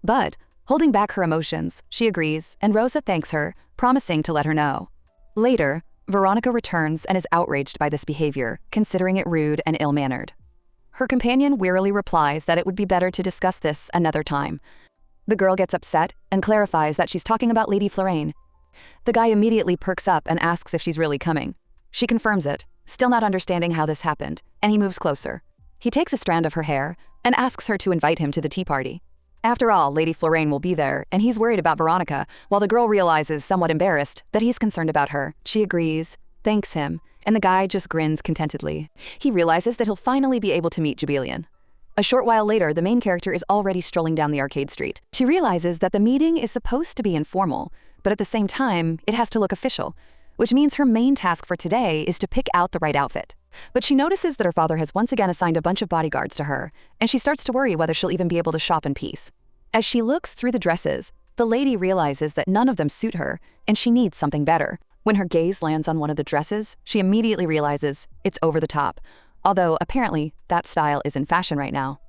But, holding back her emotions, she agrees, and Rosa thanks her, promising to let her know. Later, Veronica returns and is outraged by this behavior, considering it rude and ill-mannered. Her companion wearily replies that it would be better to discuss this another time. The girl gets upset and clarifies that she's talking about Lady Florane. The guy immediately perks up and asks if she's really coming. She confirms it, still not understanding how this happened, and he moves closer. He takes a strand of her hair and asks her to invite him to the tea party. After all, Lady Florane will be there, and he's worried about Veronica, while the girl realizes, somewhat embarrassed, that he's concerned about her. She agrees, thanks him, and the guy just grins contentedly. He realizes that he'll finally be able to meet Jubelian. A short while later, the main character is already strolling down the arcade street. She realizes that the meeting is supposed to be informal, but at the same time, it has to look official, which means her main task for today is to pick out the right outfit. But she notices that her father has once again assigned a bunch of bodyguards to her, and she starts to worry whether she'll even be able to shop in peace. As she looks through the dresses, the lady realizes that none of them suit her, and she needs something better. When her gaze lands on one of the dresses, she immediately realizes it's over the top, although apparently that style is in fashion right now.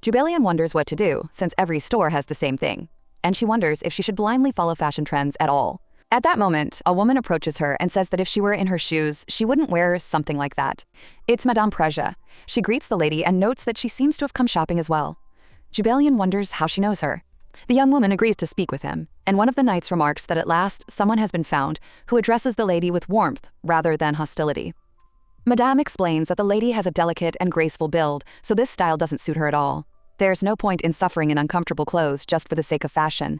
Jubelian wonders what to do, since every store has the same thing, and she wonders if she should blindly follow fashion trends at all. At that moment, a woman approaches her and says that if she were in her shoes, she wouldn't wear something like that. It's Madame Preja. She greets the lady and notes that she seems to have come shopping as well. Jubelian wonders how she knows her. The young woman agrees to speak with him, and one of the knights remarks that at last someone has been found who addresses the lady with warmth rather than hostility. Madame explains that the lady has a delicate and graceful build, so this style doesn't suit her at all. There's no point in suffering in uncomfortable clothes just for the sake of fashion.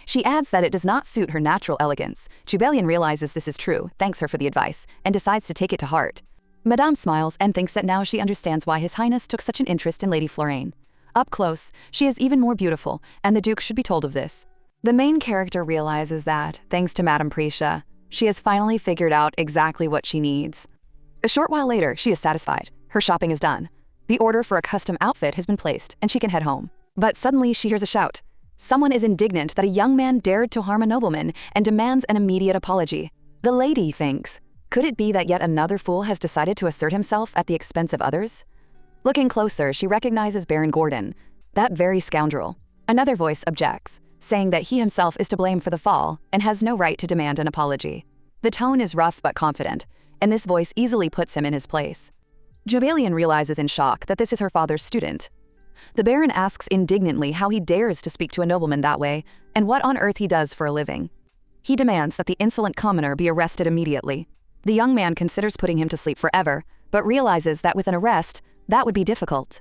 She adds that it does not suit her natural elegance. Jubelian realizes this is true, thanks her for the advice, and decides to take it to heart. Madame smiles and thinks that now she understands why His Highness took such an interest in Lady Florane. Up close, she is even more beautiful, and the Duke should be told of this. The main character realizes that, thanks to Madame Preja, She has finally figured out exactly what she needs. A short while later, she is satisfied. Her shopping is done. The order for a custom outfit has been placed, and she can head home. But suddenly, she hears a shout. Someone is indignant that a young man dared to harm a nobleman and demands an immediate apology. The lady thinks, could it be that yet another fool has decided to assert himself at the expense of others? Looking closer, she recognizes Baron Gordon, that very scoundrel. Another voice objects, saying that he himself is to blame for the fall and has no right to demand an apology. The tone is rough but confident, and this voice easily puts him in his place. Jubalion realizes in shock that this is her father's student. The Baron asks indignantly how he dares to speak to a nobleman that way and what on earth he does for a living. He demands that the insolent commoner be arrested immediately. The young man considers putting him to sleep forever, but realizes that with an arrest, that would be difficult.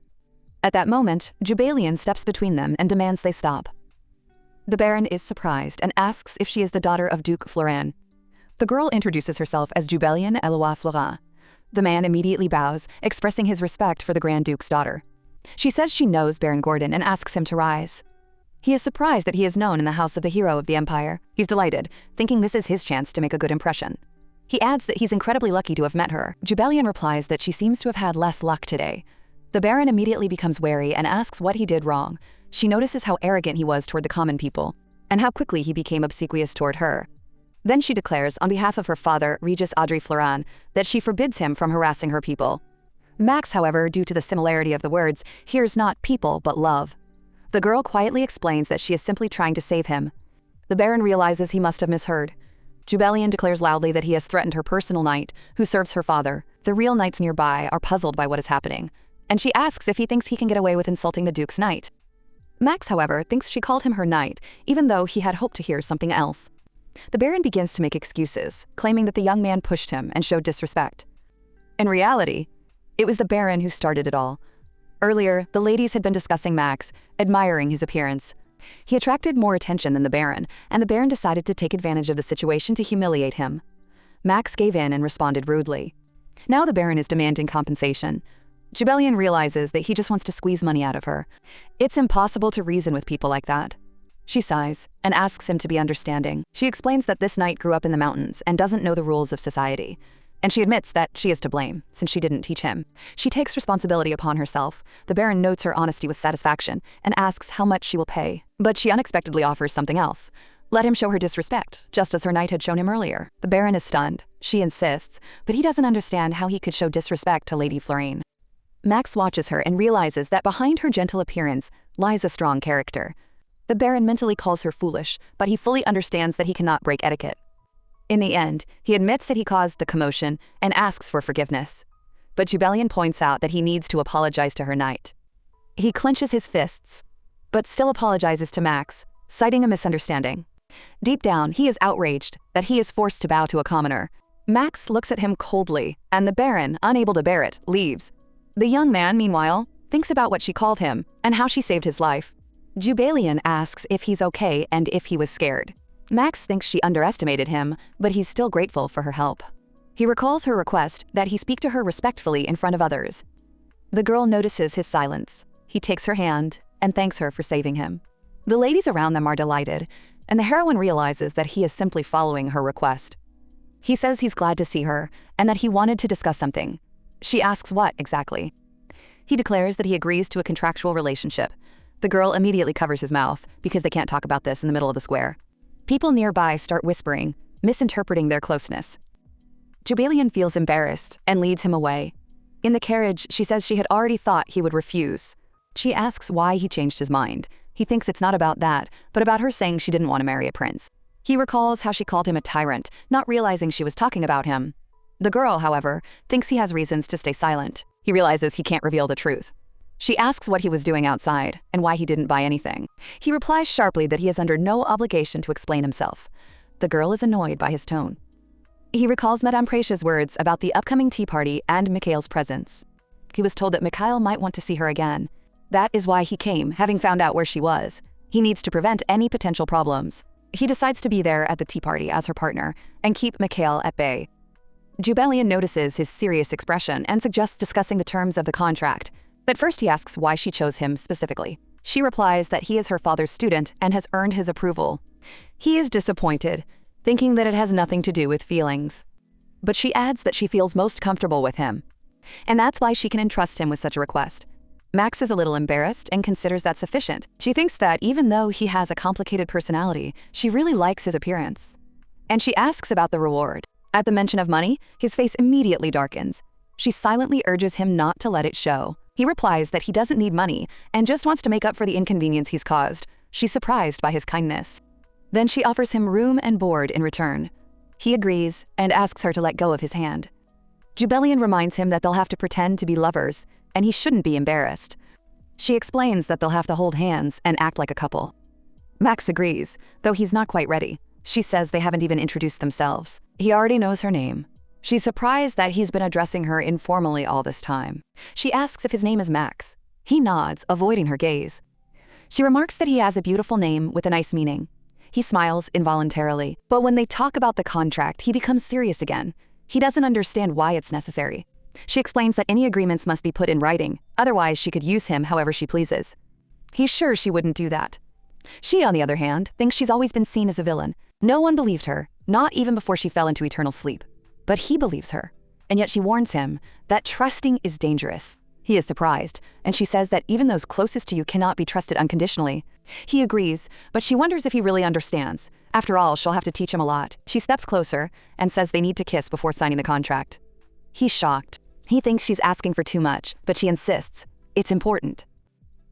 At that moment, Jubalion steps between them and demands they stop. The Baron is surprised and asks if she is the daughter of Duke Florent. The girl introduces herself as Jubalion Eloy Florent. The man immediately bows, expressing his respect for the Grand Duke's daughter. She says she knows Baron Gordon and asks him to rise. He is surprised that he is known in the house of the hero of the empire. He's delighted, thinking this is his chance to make a good impression. He adds that he's incredibly lucky to have met her. Jubalion replies that she seems to have had less luck today. The Baron immediately becomes wary and asks what he did wrong. She notices how arrogant he was toward the common people, and how quickly he became obsequious toward her. Then she declares, on behalf of her father, Regis Audrey Florent, that she forbids him from harassing her people. Max, however, due to the similarity of the words, hears not people but love. The girl quietly explains that she is simply trying to save him. The Baron realizes he must have misheard. Jubalion declares loudly that he has threatened her personal knight, who serves her father. The real knights nearby are puzzled by what is happening, and she asks if he thinks he can get away with insulting the Duke's knight. Max, however, thinks she called him her knight, even though he had hoped to hear something else. The Baron begins to make excuses, claiming that the young man pushed him and showed disrespect. In reality, it was the Baron who started it all. Earlier, the ladies had been discussing Max, admiring his appearance. He attracted more attention than the Baron, and the Baron decided to take advantage of the situation to humiliate him. Max gave in and responded rudely. Now the Baron is demanding compensation. Jubalion realizes that he just wants to squeeze money out of her. It's impossible to reason with people like that. She sighs and asks him to be understanding. She explains that this knight grew up in the mountains and doesn't know the rules of society. And she admits that she is to blame, since she didn't teach him. She takes responsibility upon herself. The Baron notes her honesty with satisfaction and asks how much she will pay. But she unexpectedly offers something else. Let him show her disrespect, just as her knight had shown him earlier. The Baron is stunned. She insists, but he doesn't understand how he could show disrespect to Lady Florent. Max watches her and realizes that behind her gentle appearance lies a strong character. The Baron mentally calls her foolish, but he fully understands that he cannot break etiquette. In the end, he admits that he caused the commotion and asks for forgiveness. But Jubalion points out that he needs to apologize to her knight. He clenches his fists, but still apologizes to Max, citing a misunderstanding. Deep down, he is outraged that he is forced to bow to a commoner. Max looks at him coldly, and the Baron, unable to bear it, leaves. The young man, meanwhile, thinks about what she called him and how she saved his life. Jubalion asks if he's okay and if he was scared. Max thinks she underestimated him, but he's still grateful for her help. He recalls her request that he speak to her respectfully in front of others. The girl notices his silence. He takes her hand and thanks her for saving him. The ladies around them are delighted, and the heroine realizes that he is simply following her request. He says he's glad to see her and that he wanted to discuss something. She asks what exactly. He declares that he agrees to a contractual relationship. The girl immediately covers his mouth because they can't talk about this in the middle of the square. People nearby start whispering, misinterpreting their closeness. Jubalion feels embarrassed and leads him away. In the carriage, she says she had already thought he would refuse. She asks why he changed his mind. He thinks it's not about that, but about her saying she didn't want to marry a prince. He recalls how she called him a tyrant, not realizing she was talking about him. The girl, however, thinks he has reasons to stay silent. He realizes he can't reveal the truth. She asks what he was doing outside and why he didn't buy anything. He replies sharply that he is under no obligation to explain himself. The girl is annoyed by his tone. He recalls Madame Precia's words about the upcoming tea party and Mikhail's presence. He was told that Mikhail might want to see her again. That is why he came, having found out where she was. He needs to prevent any potential problems. He decides to be there at the tea party as her partner and keep Mikhail at bay. Jubalion notices his serious expression and suggests discussing the terms of the contract. But first he asks why she chose him specifically. She replies that he is her father's student and has earned his approval. He is disappointed. thinking that it has nothing to do with feelings. But she adds that she feels most comfortable with him, and that's why she can entrust him with such a request. Max is a little embarrassed and considers that sufficient. She thinks that even though he has a complicated personality, she really likes his appearance. And she asks about the reward. At the mention of money, his face immediately darkens. She silently urges him not to let it show. He replies that he doesn't need money and just wants to make up for the inconvenience he's caused. She's surprised by his kindness. Then she offers him room and board in return. He agrees and asks her to let go of his hand. Jubelian reminds him that they'll have to pretend to be lovers, and he shouldn't be embarrassed. She explains that they'll have to hold hands and act like a couple. Max agrees, though he's not quite ready. She says they haven't even introduced themselves. He already knows her name. She's surprised that he's been addressing her informally all this time. She asks if his name is Max. He nods, avoiding her gaze. She remarks that he has a beautiful name with a nice meaning. He smiles involuntarily, but when they talk about the contract, he becomes serious again. He doesn't understand why it's necessary. She explains that any agreements must be put in writing, otherwise she could use him however she pleases. He's sure she wouldn't do that. She, on the other hand, thinks she's always been seen as a villain. No one believed her, not even before she fell into eternal sleep. But he believes her, and yet she warns him that trusting is dangerous. He is surprised, and she says that even those closest to you cannot be trusted unconditionally. He agrees, but she wonders if he really understands. After all, she'll have to teach him a lot. She steps closer and says they need to kiss before signing the contract. He's shocked. He thinks she's asking for too much, but she insists. It's important.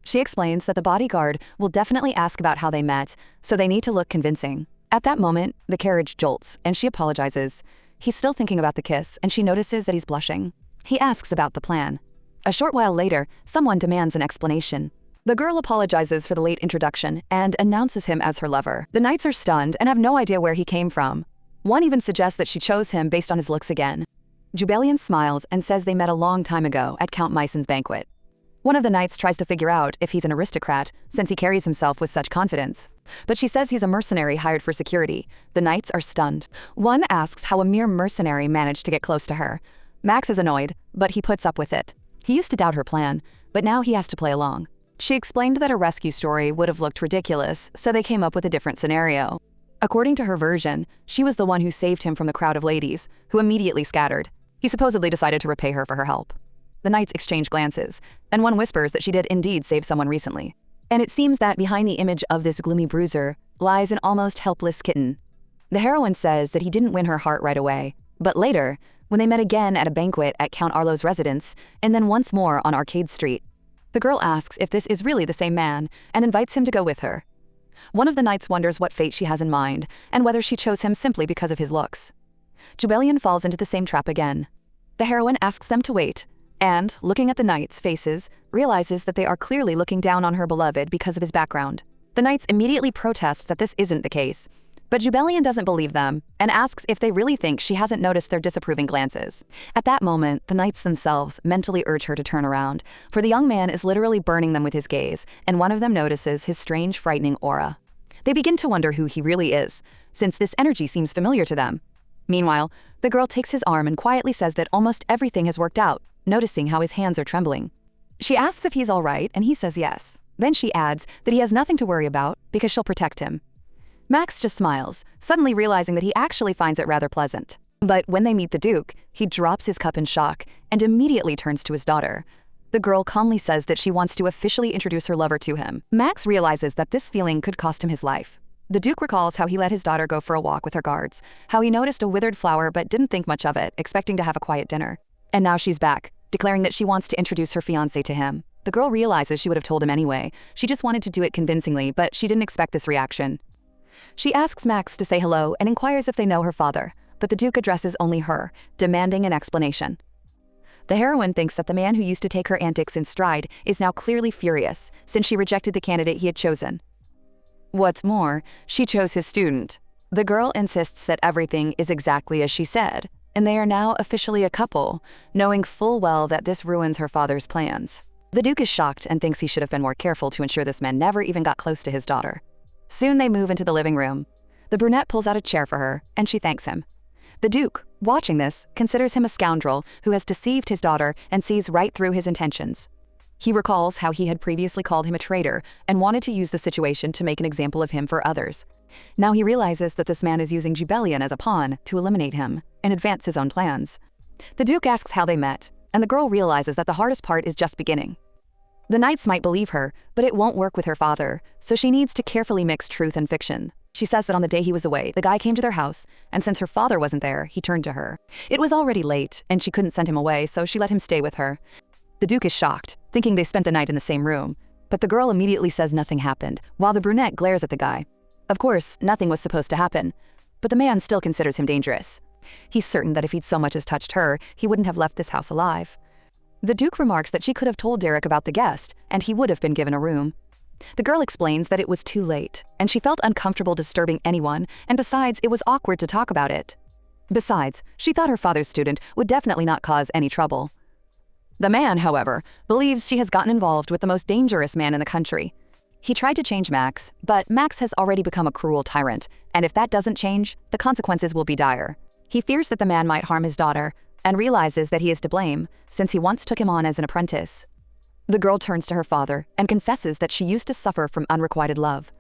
She explains that the bodyguard will definitely ask about how they met, so they need to look convincing. At that moment, the carriage jolts, and she apologizes. He's still thinking about the kiss, and she notices that he's blushing. He asks about the plan. A short while later, someone demands an explanation. The girl apologizes for the late introduction and announces him as her lover. The knights are stunned and have no idea where he came from. One even suggests that she chose him based on his looks again. Jubelian smiles and says they met a long time ago at Count Myson's banquet. One of the knights tries to figure out if he's an aristocrat, since he carries himself with such confidence. But she says he's a mercenary hired for security. The knights are stunned. One asks how a mere mercenary managed to get close to her. Max is annoyed, but he puts up with it. He used to doubt her plan, but now he has to play along. She explained that a rescue story would have looked ridiculous, so they came up with a different scenario. According to her version, she was the one who saved him from the crowd of ladies, who immediately scattered. He supposedly decided to repay her for her help. The knights exchange glances, and one whispers that she did indeed save someone recently. And it seems that behind the image of this gloomy bruiser lies an almost helpless kitten. The heroine says that he didn't win her heart right away, but later, when they met again at a banquet at Count Arlo's residence, and then once more on Arcade Street. The girl asks if this is really the same man and invites him to go with her. One of the knights wonders what fate she has in mind and whether she chose him simply because of his looks. Jubelian falls into the same trap again. The heroine asks them to wait, and, looking at the knights' faces, realizes that they are clearly looking down on her beloved because of his background. The knights immediately protest that this isn't the case, but Jubelian doesn't believe them and asks if they really think she hasn't noticed their disapproving glances. At that moment, the knights themselves mentally urge her to turn around, for the young man is literally burning them with his gaze, and one of them notices his strange, frightening aura. They begin to wonder who he really is, since this energy seems familiar to them. Meanwhile, the girl takes his arm and quietly says that almost everything has worked out, noticing how his hands are trembling. She asks if he's all right, and he says yes. Then she adds that he has nothing to worry about because she'll protect him. Max just smiles, suddenly realizing that he actually finds it rather pleasant. But when they meet the Duke, he drops his cup in shock and immediately turns to his daughter. The girl calmly says that she wants to officially introduce her lover to him. Max realizes that this feeling could cost him his life. The Duke recalls how he let his daughter go for a walk with her guards, how he noticed a withered flower but didn't think much of it, expecting to have a quiet dinner. And now she's back, declaring that she wants to introduce her fiancé to him. The girl realizes she would have told him anyway. She just wanted to do it convincingly, but she didn't expect this reaction. She asks Max to say hello and inquires if they know her father, but the Duke addresses only her, demanding an explanation. The heroine thinks that the man who used to take her antics in stride is now clearly furious, since she rejected the candidate he had chosen. What's more, she chose his student. The girl insists that everything is exactly as she said, and they are now officially a couple, knowing full well that this ruins her father's plans. The Duke is shocked and thinks he should have been more careful to ensure this man never even got close to his daughter. Soon they move into the living room. The brunette pulls out a chair for her, and she thanks him. The Duke, watching this, considers him a scoundrel who has deceived his daughter and sees right through his intentions. He recalls how he had previously called him a traitor and wanted to use the situation to make an example of him for others. Now he realizes that this man is using Jubelian as a pawn to eliminate him and advance his own plans. The Duke asks how they met, and the girl realizes that the hardest part is just beginning. The knights might believe her, but it won't work with her father, so she needs to carefully mix truth and fiction. She says that on the day he was away, the guy came to their house, and since her father wasn't there, he turned to her. It was already late, and she couldn't send him away, so she let him stay with her. The Duke is shocked, thinking they spent the night in the same room, but the girl immediately says nothing happened, while the brunette glares at the guy. Of course, nothing was supposed to happen, but the man still considers him dangerous. He's certain that if he'd so much as touched her, he wouldn't have left this house alive. The Duke remarks that she could have told Derek about the guest, and he would have been given a room. The girl explains that it was too late, and she felt uncomfortable disturbing anyone, and besides, it was awkward to talk about it. Besides, she thought her father's student would definitely not cause any trouble. The man, however, believes she has gotten involved with the most dangerous man in the country. He tried to change Max, but Max has already become a cruel tyrant, and if that doesn't change, the consequences will be dire. He fears that the man might harm his daughter, and realizes that he is to blame, since he once took him on as an apprentice. The girl turns to her father and confesses that she used to suffer from unrequited love.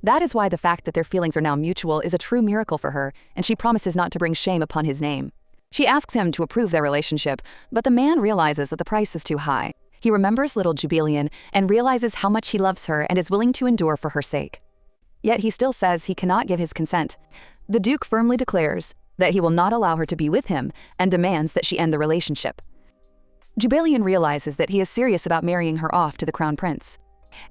That is why the fact that their feelings are now mutual is a true miracle for her, and she promises not to bring shame upon his name. She asks him to approve their relationship, but the man realizes that the price is too high. He remembers little Jubelian and realizes how much he loves her and is willing to endure for her sake. Yet he still says he cannot give his consent. The Duke firmly declares that he will not allow her to be with him and demands that she end the relationship. Jubelian realizes that he is serious about marrying her off to the crown prince,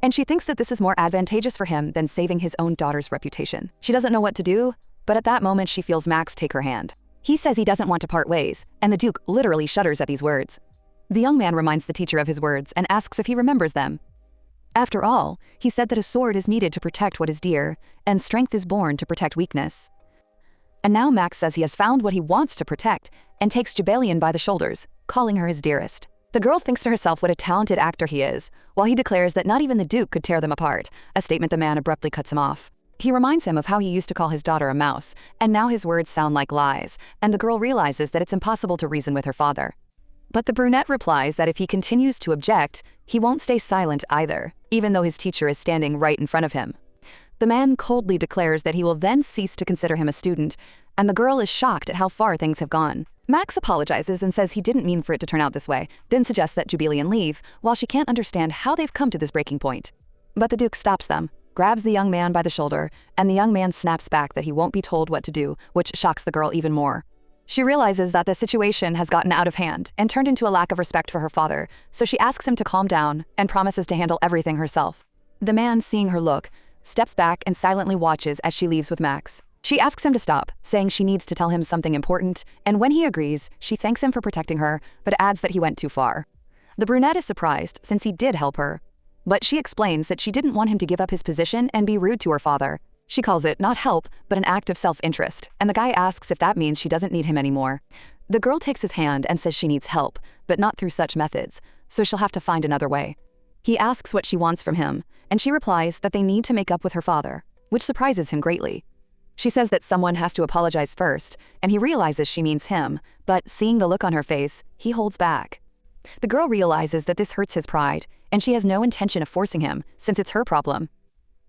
and she thinks that this is more advantageous for him than saving his own daughter's reputation. She doesn't know what to do, but at that moment she feels Max take her hand. He says he doesn't want to part ways, and the Duke literally shudders at these words. The young man reminds the teacher of his words and asks if he remembers them. After all, he said that a sword is needed to protect what is dear, and strength is born to protect weakness. And now Max says he has found what he wants to protect and takes Jubelian by the shoulders, calling her his dearest. The girl thinks to herself what a talented actor he is, while he declares that not even the Duke could tear them apart, a statement the man abruptly cuts him off. He reminds him of how he used to call his daughter a mouse, and now his words sound like lies, and the girl realizes that it's impossible to reason with her father. But the brunette replies that if he continues to object, he won't stay silent either, even though his teacher is standing right in front of him. The man coldly declares that he will then cease to consider him a student, and the girl is shocked at how far things have gone. Max apologizes and says he didn't mean for it to turn out this way, then suggests that Jubelian leave, while she can't understand how they've come to this breaking point. But the Duke stops them, grabs the young man by the shoulder, and the young man snaps back that he won't be told what to do, which shocks the girl even more. She realizes that the situation has gotten out of hand and turned into a lack of respect for her father, so she asks him to calm down and promises to handle everything herself. The man, seeing her look, steps back and silently watches as she leaves with Max. She asks him to stop, saying she needs to tell him something important, and when he agrees, she thanks him for protecting her, but adds that he went too far. The brunette is surprised, since he did help her, but she explains that she didn't want him to give up his position and be rude to her father. She calls it not help, but an act of self-interest, and the guy asks if that means she doesn't need him anymore. The girl takes his hand and says she needs help, but not through such methods, so she'll have to find another way. He asks what she wants from him, and she replies that they need to make up with her father, which surprises him greatly. She says that someone has to apologize first, and he realizes she means him, but seeing the look on her face, he holds back. The girl realizes that this hurts his pride, and she has no intention of forcing him, since it's her problem.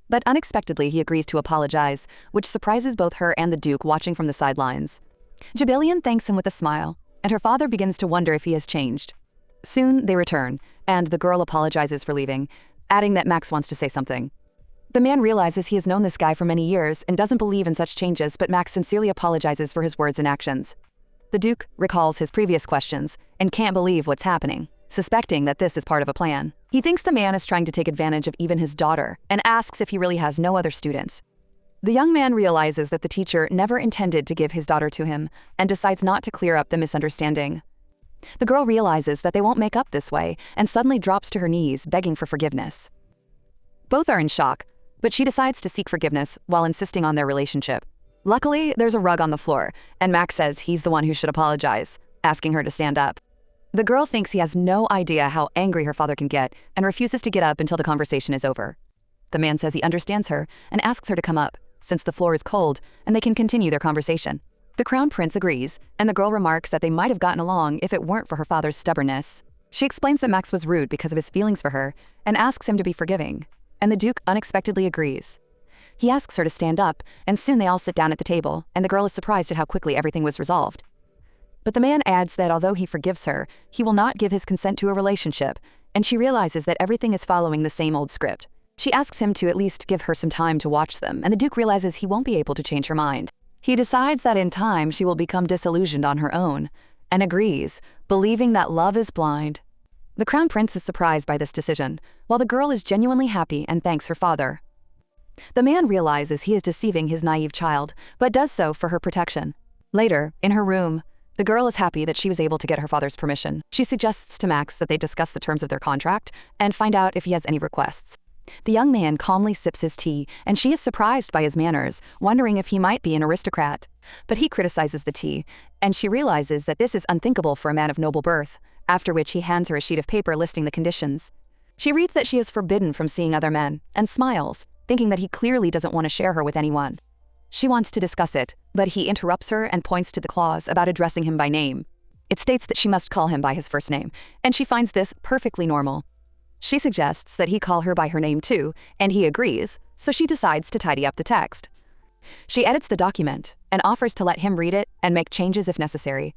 But unexpectedly, he agrees to apologize, which surprises both her and the Duke watching from the sidelines. Jubelian thanks him with a smile, and her father begins to wonder if he has changed. Soon, they return, and the girl apologizes for leaving, adding that Max wants to say something. The man realizes he has known this guy for many years and doesn't believe in such changes, but Max sincerely apologizes for his words and actions. The Duke recalls his previous questions and can't believe what's happening, suspecting that this is part of a plan. He thinks the man is trying to take advantage of even his daughter and asks if he really has no other students. The young man realizes that the teacher never intended to give his daughter to him and decides not to clear up the misunderstanding. The girl realizes that they won't make up this way and suddenly drops to her knees, begging for forgiveness. Both are in shock, but she decides to seek forgiveness while insisting on their relationship. Luckily, there's a rug on the floor, and Max says he's the one who should apologize, asking her to stand up. The girl thinks he has no idea how angry her father can get and refuses to get up until the conversation is over. The man says he understands her and asks her to come up, since the floor is cold and they can continue their conversation. The crown prince agrees, and the girl remarks that they might have gotten along if it weren't for her father's stubbornness. She explains that Max was rude because of his feelings for her and asks him to be forgiving, and the Duke unexpectedly agrees. He asks her to stand up, and soon they all sit down at the table, and the girl is surprised at how quickly everything was resolved. But the man adds that although he forgives her, he will not give his consent to a relationship, and she realizes that everything is following the same old script. She asks him to at least give her some time to watch them, and the Duke realizes he won't be able to change her mind. He decides that in time she will become disillusioned on her own, and agrees, believing that love is blind. The Crown Prince is surprised by this decision, while the girl is genuinely happy and thanks her father. The man realizes he is deceiving his naive child, but does so for her protection. Later, in her room, the girl is happy that she was able to get her father's permission. She suggests to Max that they discuss the terms of their contract and find out if he has any requests. The young man calmly sips his tea, and she is surprised by his manners, wondering if he might be an aristocrat. But he criticizes the tea, and she realizes that this is unthinkable for a man of noble birth, after which he hands her a sheet of paper listing the conditions. She reads that she is forbidden from seeing other men, and smiles, thinking that he clearly doesn't want to share her with anyone. She wants to discuss it, but he interrupts her and points to the clause about addressing him by name. It states that she must call him by his first name, and she finds this perfectly normal. She suggests that he call her by her name too, and he agrees, so she decides to tidy up the text. She edits the document and offers to let him read it and make changes if necessary.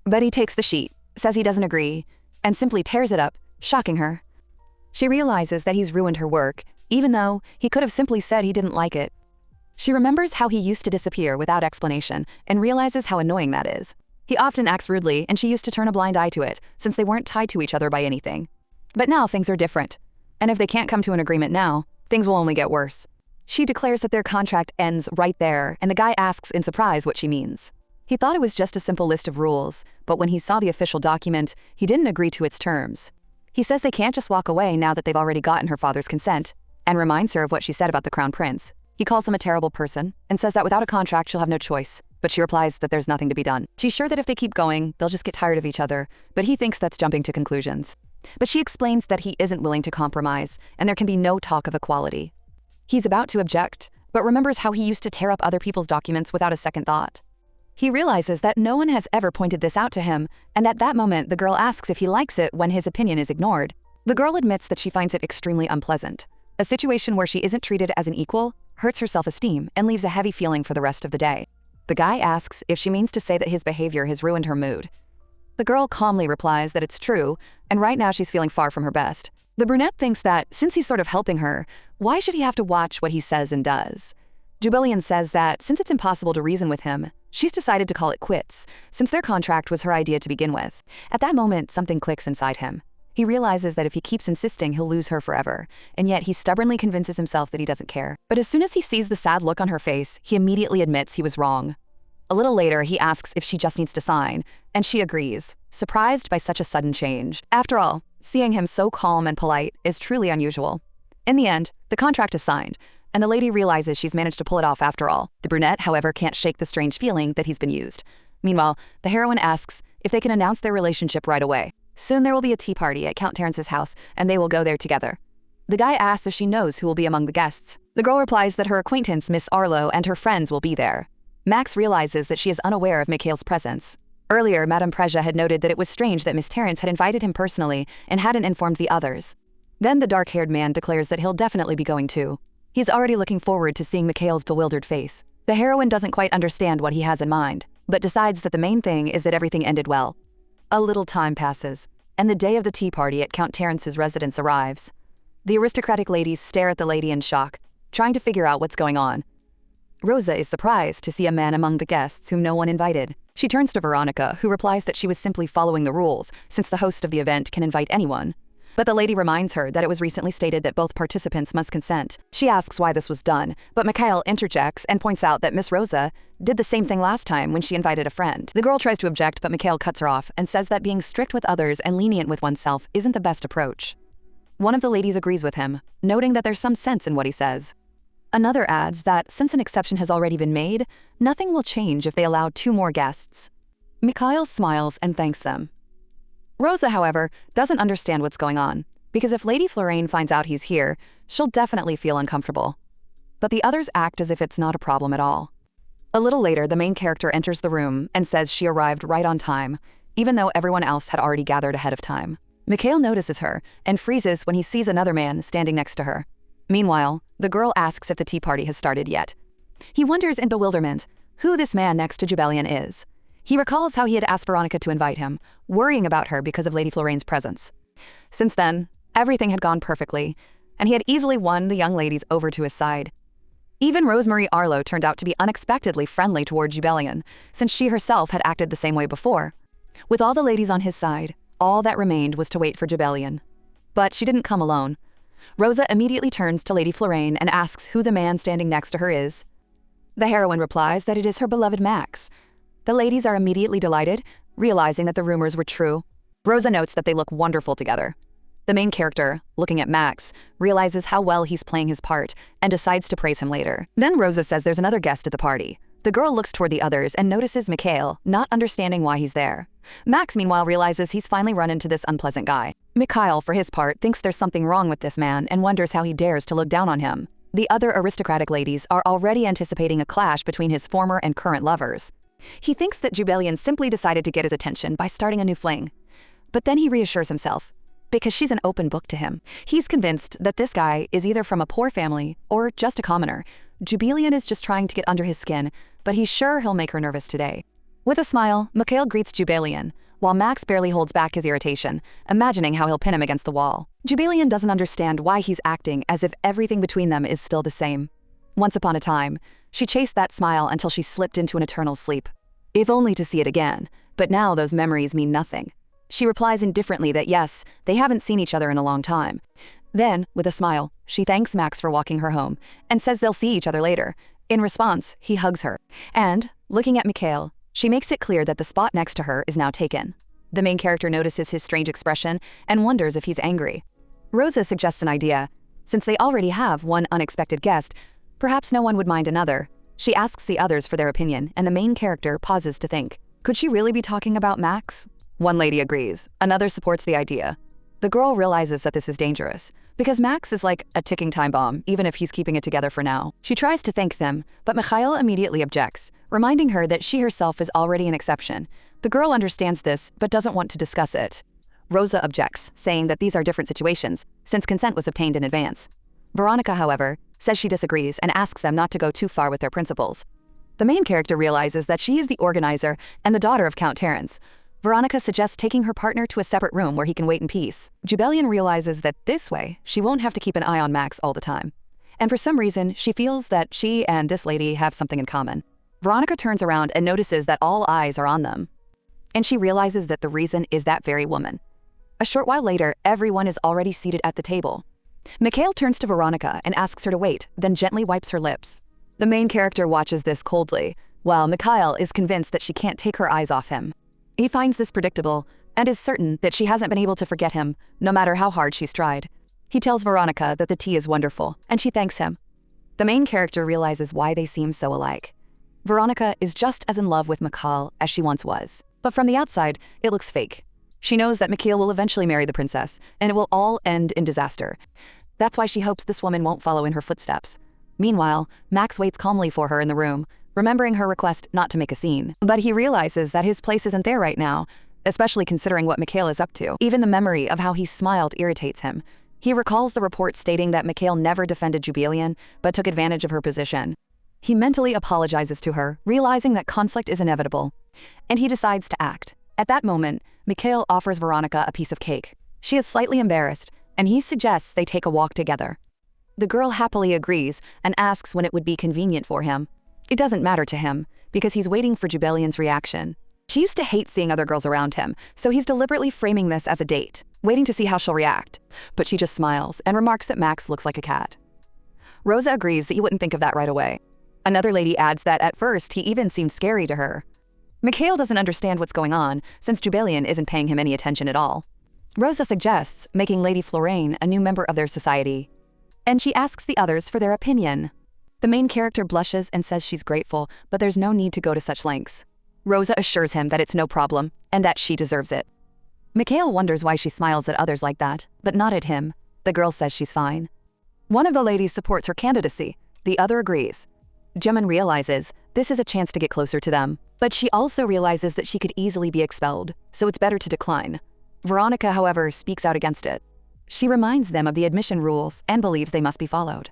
But he takes the sheet, says he doesn't agree, and simply tears it up, shocking her. She realizes that he's ruined her work, even though he could have simply said he didn't like it. She remembers how he used to disappear without explanation and realizes how annoying that is. He often acts rudely, and she used to turn a blind eye to it, since they weren't tied to each other by anything. But now things are different, and if they can't come to an agreement now, things will only get worse. She declares that their contract ends right there, and the guy asks in surprise what she means. He thought it was just a simple list of rules, but when he saw the official document, he didn't agree to its terms. He says they can't just walk away now that they've already gotten her father's consent, and reminds her of what she said about the Crown Prince. He calls him a terrible person, and says that without a contract she'll have no choice, but she replies that there's nothing to be done. She's sure that if they keep going, they'll just get tired of each other, but he thinks that's jumping to conclusions. But she explains that he isn't willing to compromise, and there can be no talk of equality. He's about to object, but remembers how he used to tear up other people's documents without a second thought. He realizes that no one has ever pointed this out to him, and at that moment the girl asks if he likes it when his opinion is ignored. The girl admits that she finds it extremely unpleasant. A situation where she isn't treated as an equal hurts her self-esteem and leaves a heavy feeling for the rest of the day. The guy asks if she means to say that his behavior has ruined her mood. The girl calmly replies that it's true, and right now she's feeling far from her best. The brunette thinks that, since he's sort of helping her, why should he have to watch what he says and does? Jubillion says that, since it's impossible to reason with him, she's decided to call it quits, since their contract was her idea to begin with. At that moment, something clicks inside him. He realizes that if he keeps insisting, he'll lose her forever, and yet he stubbornly convinces himself that he doesn't care. But as soon as he sees the sad look on her face, he immediately admits he was wrong. A little later, he asks if she just needs to sign, and she agrees, surprised by such a sudden change. After all, seeing him so calm and polite is truly unusual. In the end, the contract is signed, and the lady realizes she's managed to pull it off after all. The brunette, however, can't shake the strange feeling that he's been used. Meanwhile, the heroine asks if they can announce their relationship right away. Soon there will be a tea party at Count Terrence's house, and they will go there together. The guy asks if she knows who will be among the guests. The girl replies that her acquaintance, Miss Arlo, and her friends will be there. Max realizes that she is unaware of Mikhail's presence. Earlier, Madame Preza had noted that it was strange that Miss Terrence had invited him personally and hadn't informed the others. Then the dark-haired man declares that he'll definitely be going too. He's already looking forward to seeing Mikhail's bewildered face. The heroine doesn't quite understand what he has in mind, but decides that the main thing is that everything ended well. A little time passes, and the day of the tea party at Count Terrence's residence arrives. The aristocratic ladies stare at the lady in shock, trying to figure out what's going on. Rosa is surprised to see a man among the guests whom no one invited. She turns to Veronica, who replies that she was simply following the rules, since the host of the event can invite anyone. But the lady reminds her that it was recently stated that both participants must consent. She asks why this was done, but Mikhail interjects and points out that Miss Rosa did the same thing last time when she invited a friend. The girl tries to object, but Mikhail cuts her off and says that being strict with others and lenient with oneself isn't the best approach. One of the ladies agrees with him, noting that there's some sense in what he says. Another adds that since an exception has already been made, nothing will change if they allow 2 more guests. Mikhail smiles and thanks them. Rosa, however, doesn't understand what's going on, because if Lady Florine finds out he's here, she'll definitely feel uncomfortable. But the others act as if it's not a problem at all. A little later, the main character enters the room and says she arrived right on time, even though everyone else had already gathered ahead of time. Mikhail notices her and freezes when he sees another man standing next to her. Meanwhile, The girl asks if the tea party has started yet. He wonders in bewilderment who this man next to Jubelian is. He recalls how he had asked Veronica to invite him, worrying about her because of Lady Floraine's presence. Since then, everything had gone perfectly, and he had easily won the young ladies over to his side. Even Rosemary Arlo turned out to be unexpectedly friendly toward Jubelian, since she herself had acted the same way before. With all the ladies on his side, all that remained was to wait for Jubelian. But she didn't come alone. Rosa immediately turns to Lady Florraine and asks who the man standing next to her is. The heroine replies that it is her beloved Max. The ladies are immediately delighted, realizing that the rumors were true. Rosa notes that they look wonderful together. The main character, looking at Max, realizes how well he's playing his part and decides to praise him later. Then Rosa says there's another guest at the party. The girl looks toward the others and notices Mikhail, not understanding why he's there. Max, meanwhile, realizes he's finally run into this unpleasant guy. Mikhail, for his part, thinks there's something wrong with this man and wonders how he dares to look down on him. The other aristocratic ladies are already anticipating a clash between his former and current lovers. He thinks that Jubelian simply decided to get his attention by starting a new fling. But then he reassures himself, because she's an open book to him. He's convinced that this guy is either from a poor family or just a commoner. Jubelian is just trying to get under his skin, but he's sure he'll make her nervous today. With a smile, Mikhail greets Jubelian, while Max barely holds back his irritation, imagining how he'll pin him against the wall. Jubelian doesn't understand why he's acting as if everything between them is still the same. Once upon a time, she chased that smile until she slipped into an eternal sleep. If only to see it again, but now those memories mean nothing. She replies indifferently that yes, they haven't seen each other in a long time. Then, with a smile, she thanks Max for walking her home and says they'll see each other later. In response, he hugs her. And, looking at Mikhail, she makes it clear that the spot next to her is now taken. The main character notices his strange expression and wonders if he's angry. Rosa suggests an idea. Since they already have one unexpected guest, perhaps no one would mind another. She asks the others for their opinion, and the main character pauses to think. Could she really be talking about Max? One lady agrees. Another supports the idea. The girl realizes that this is dangerous, because Max is like a ticking time bomb, even if he's keeping it together for now. She tries to thank them, but Mikhail immediately objects, reminding her that she herself is already an exception. The girl understands this, but doesn't want to discuss it. Rosa objects, saying that these are different situations, since consent was obtained in advance. Veronica, however, says she disagrees and asks them not to go too far with their principles. The main character realizes that she is the organizer and the daughter of Count Terence. Veronica suggests taking her partner to a separate room where he can wait in peace. Jubelian realizes that this way, she won't have to keep an eye on Max all the time. And for some reason, she feels that she and this lady have something in common. Veronica turns around and notices that all eyes are on them. And she realizes that the reason is that very woman. A short while later, everyone is already seated at the table. Mikhail turns to Veronica and asks her to wait, then gently wipes her lips. The main character watches this coldly, while Mikhail is convinced that she can't take her eyes off him. He finds this predictable and is certain that she hasn't been able to forget him, no matter how hard she's tried. He tells Veronica that the tea is wonderful, and she thanks him. The main character realizes why they seem so alike. Veronica is just as in love with Mikhail as she once was, but from the outside, it looks fake. She knows that Mikhail will eventually marry the princess, and it will all end in disaster. That's why she hopes this woman won't follow in her footsteps. Meanwhile, Max waits calmly for her in the room, remembering her request not to make a scene. But he realizes that his place isn't there right now, especially considering what Mikhail is up to. Even the memory of how he smiled irritates him. He recalls the report stating that Mikhail never defended Jubelian, but took advantage of her position. He mentally apologizes to her, realizing that conflict is inevitable. And he decides to act. At that moment, Mikhail offers Veronica a piece of cake. She is slightly embarrassed, and he suggests they take a walk together. The girl happily agrees and asks when it would be convenient for him. It doesn't matter to him, because he's waiting for Jubelian's reaction. She used to hate seeing other girls around him, so he's deliberately framing this as a date, waiting to see how she'll react. But she just smiles and remarks that Max looks like a cat. Rosa agrees that you wouldn't think of that right away. Another lady adds that at first he even seemed scary to her. Mikhail doesn't understand what's going on, since Jubelian isn't paying him any attention at all. Rosa suggests making Lady Florraine a new member of their society, and she asks the others for their opinion. The main character blushes and says she's grateful, but there's no need to go to such lengths. Rosa assures him that it's no problem, and that she deserves it. Mikhail wonders why she smiles at others like that, but not at him. The girl says she's fine. One of the ladies supports her candidacy, the other agrees. Jimin realizes this is a chance to get closer to them, but she also realizes that she could easily be expelled, so it's better to decline. Veronica, however, speaks out against it. She reminds them of the admission rules and believes they must be followed.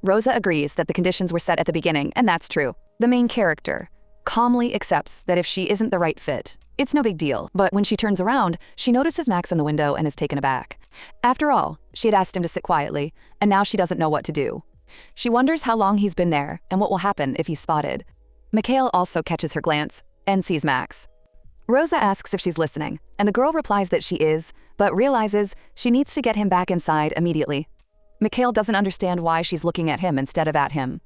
Rosa agrees that the conditions were set at the beginning, and that's true. The main character calmly accepts that if she isn't the right fit, it's no big deal. But when she turns around, she notices Max in the window and is taken aback. After all, she had asked him to sit quietly, and now she doesn't know what to do. She wonders how long he's been there and what will happen if he's spotted. Mikhail also catches her glance and sees Max. Rosa asks if she's listening, and the girl replies that she is, but realizes she needs to get him back inside immediately. Mikhail doesn't understand why she's looking at him instead of at him.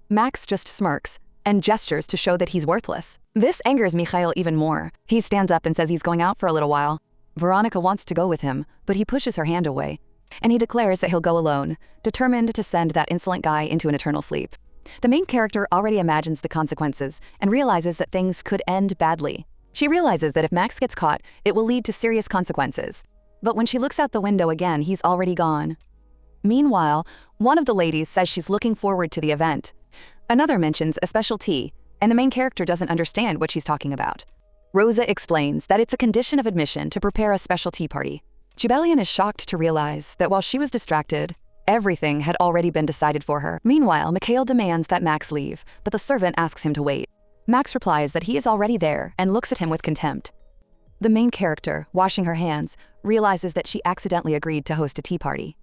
Max just smirks and gestures to show that he's worthless. This angers Mikhail even more. He stands up and says he's going out for a little while. Veronica wants to go with him, but he pushes her hand away, and he declares that he'll go alone, determined to send that insolent guy into an eternal sleep. The main character already imagines the consequences and realizes that things could end badly. She realizes that if Max gets caught, it will lead to serious consequences. But when she looks out the window again, he's already gone. Meanwhile, one of the ladies says she's looking forward to the event. Another mentions a special tea, and the main character doesn't understand what she's talking about. Rosa explains that it's a condition of admission to prepare a special tea party. Jubelian is shocked to realize that while she was distracted, everything had already been decided for her. Meanwhile, Mikhail demands that Max leave, but the servant asks him to wait. Max replies that he is already there and looks at him with contempt. The main character, washing her hands, realizes that she accidentally agreed to host a tea party.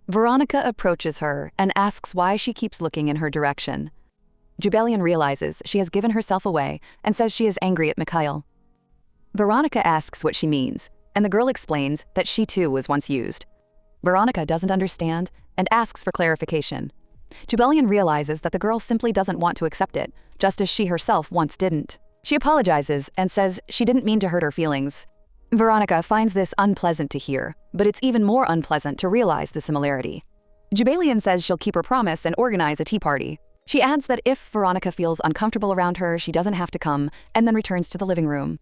Veronica approaches her and asks why she keeps looking in her direction. Jubelian realizes she has given herself away and says she is angry at Mikhail. Veronica asks what she means, and the girl explains that she too was once used. Veronica doesn't understand and asks for clarification. Jubelian realizes that the girl simply doesn't want to accept it, just as she herself once didn't. She apologizes and says she didn't mean to hurt her feelings. Veronica finds this unpleasant to hear, but it's even more unpleasant to realize the similarity. Jubelian says she'll keep her promise and organize a tea party. She adds that if Veronica feels uncomfortable around her, she doesn't have to come, and then returns to the living room.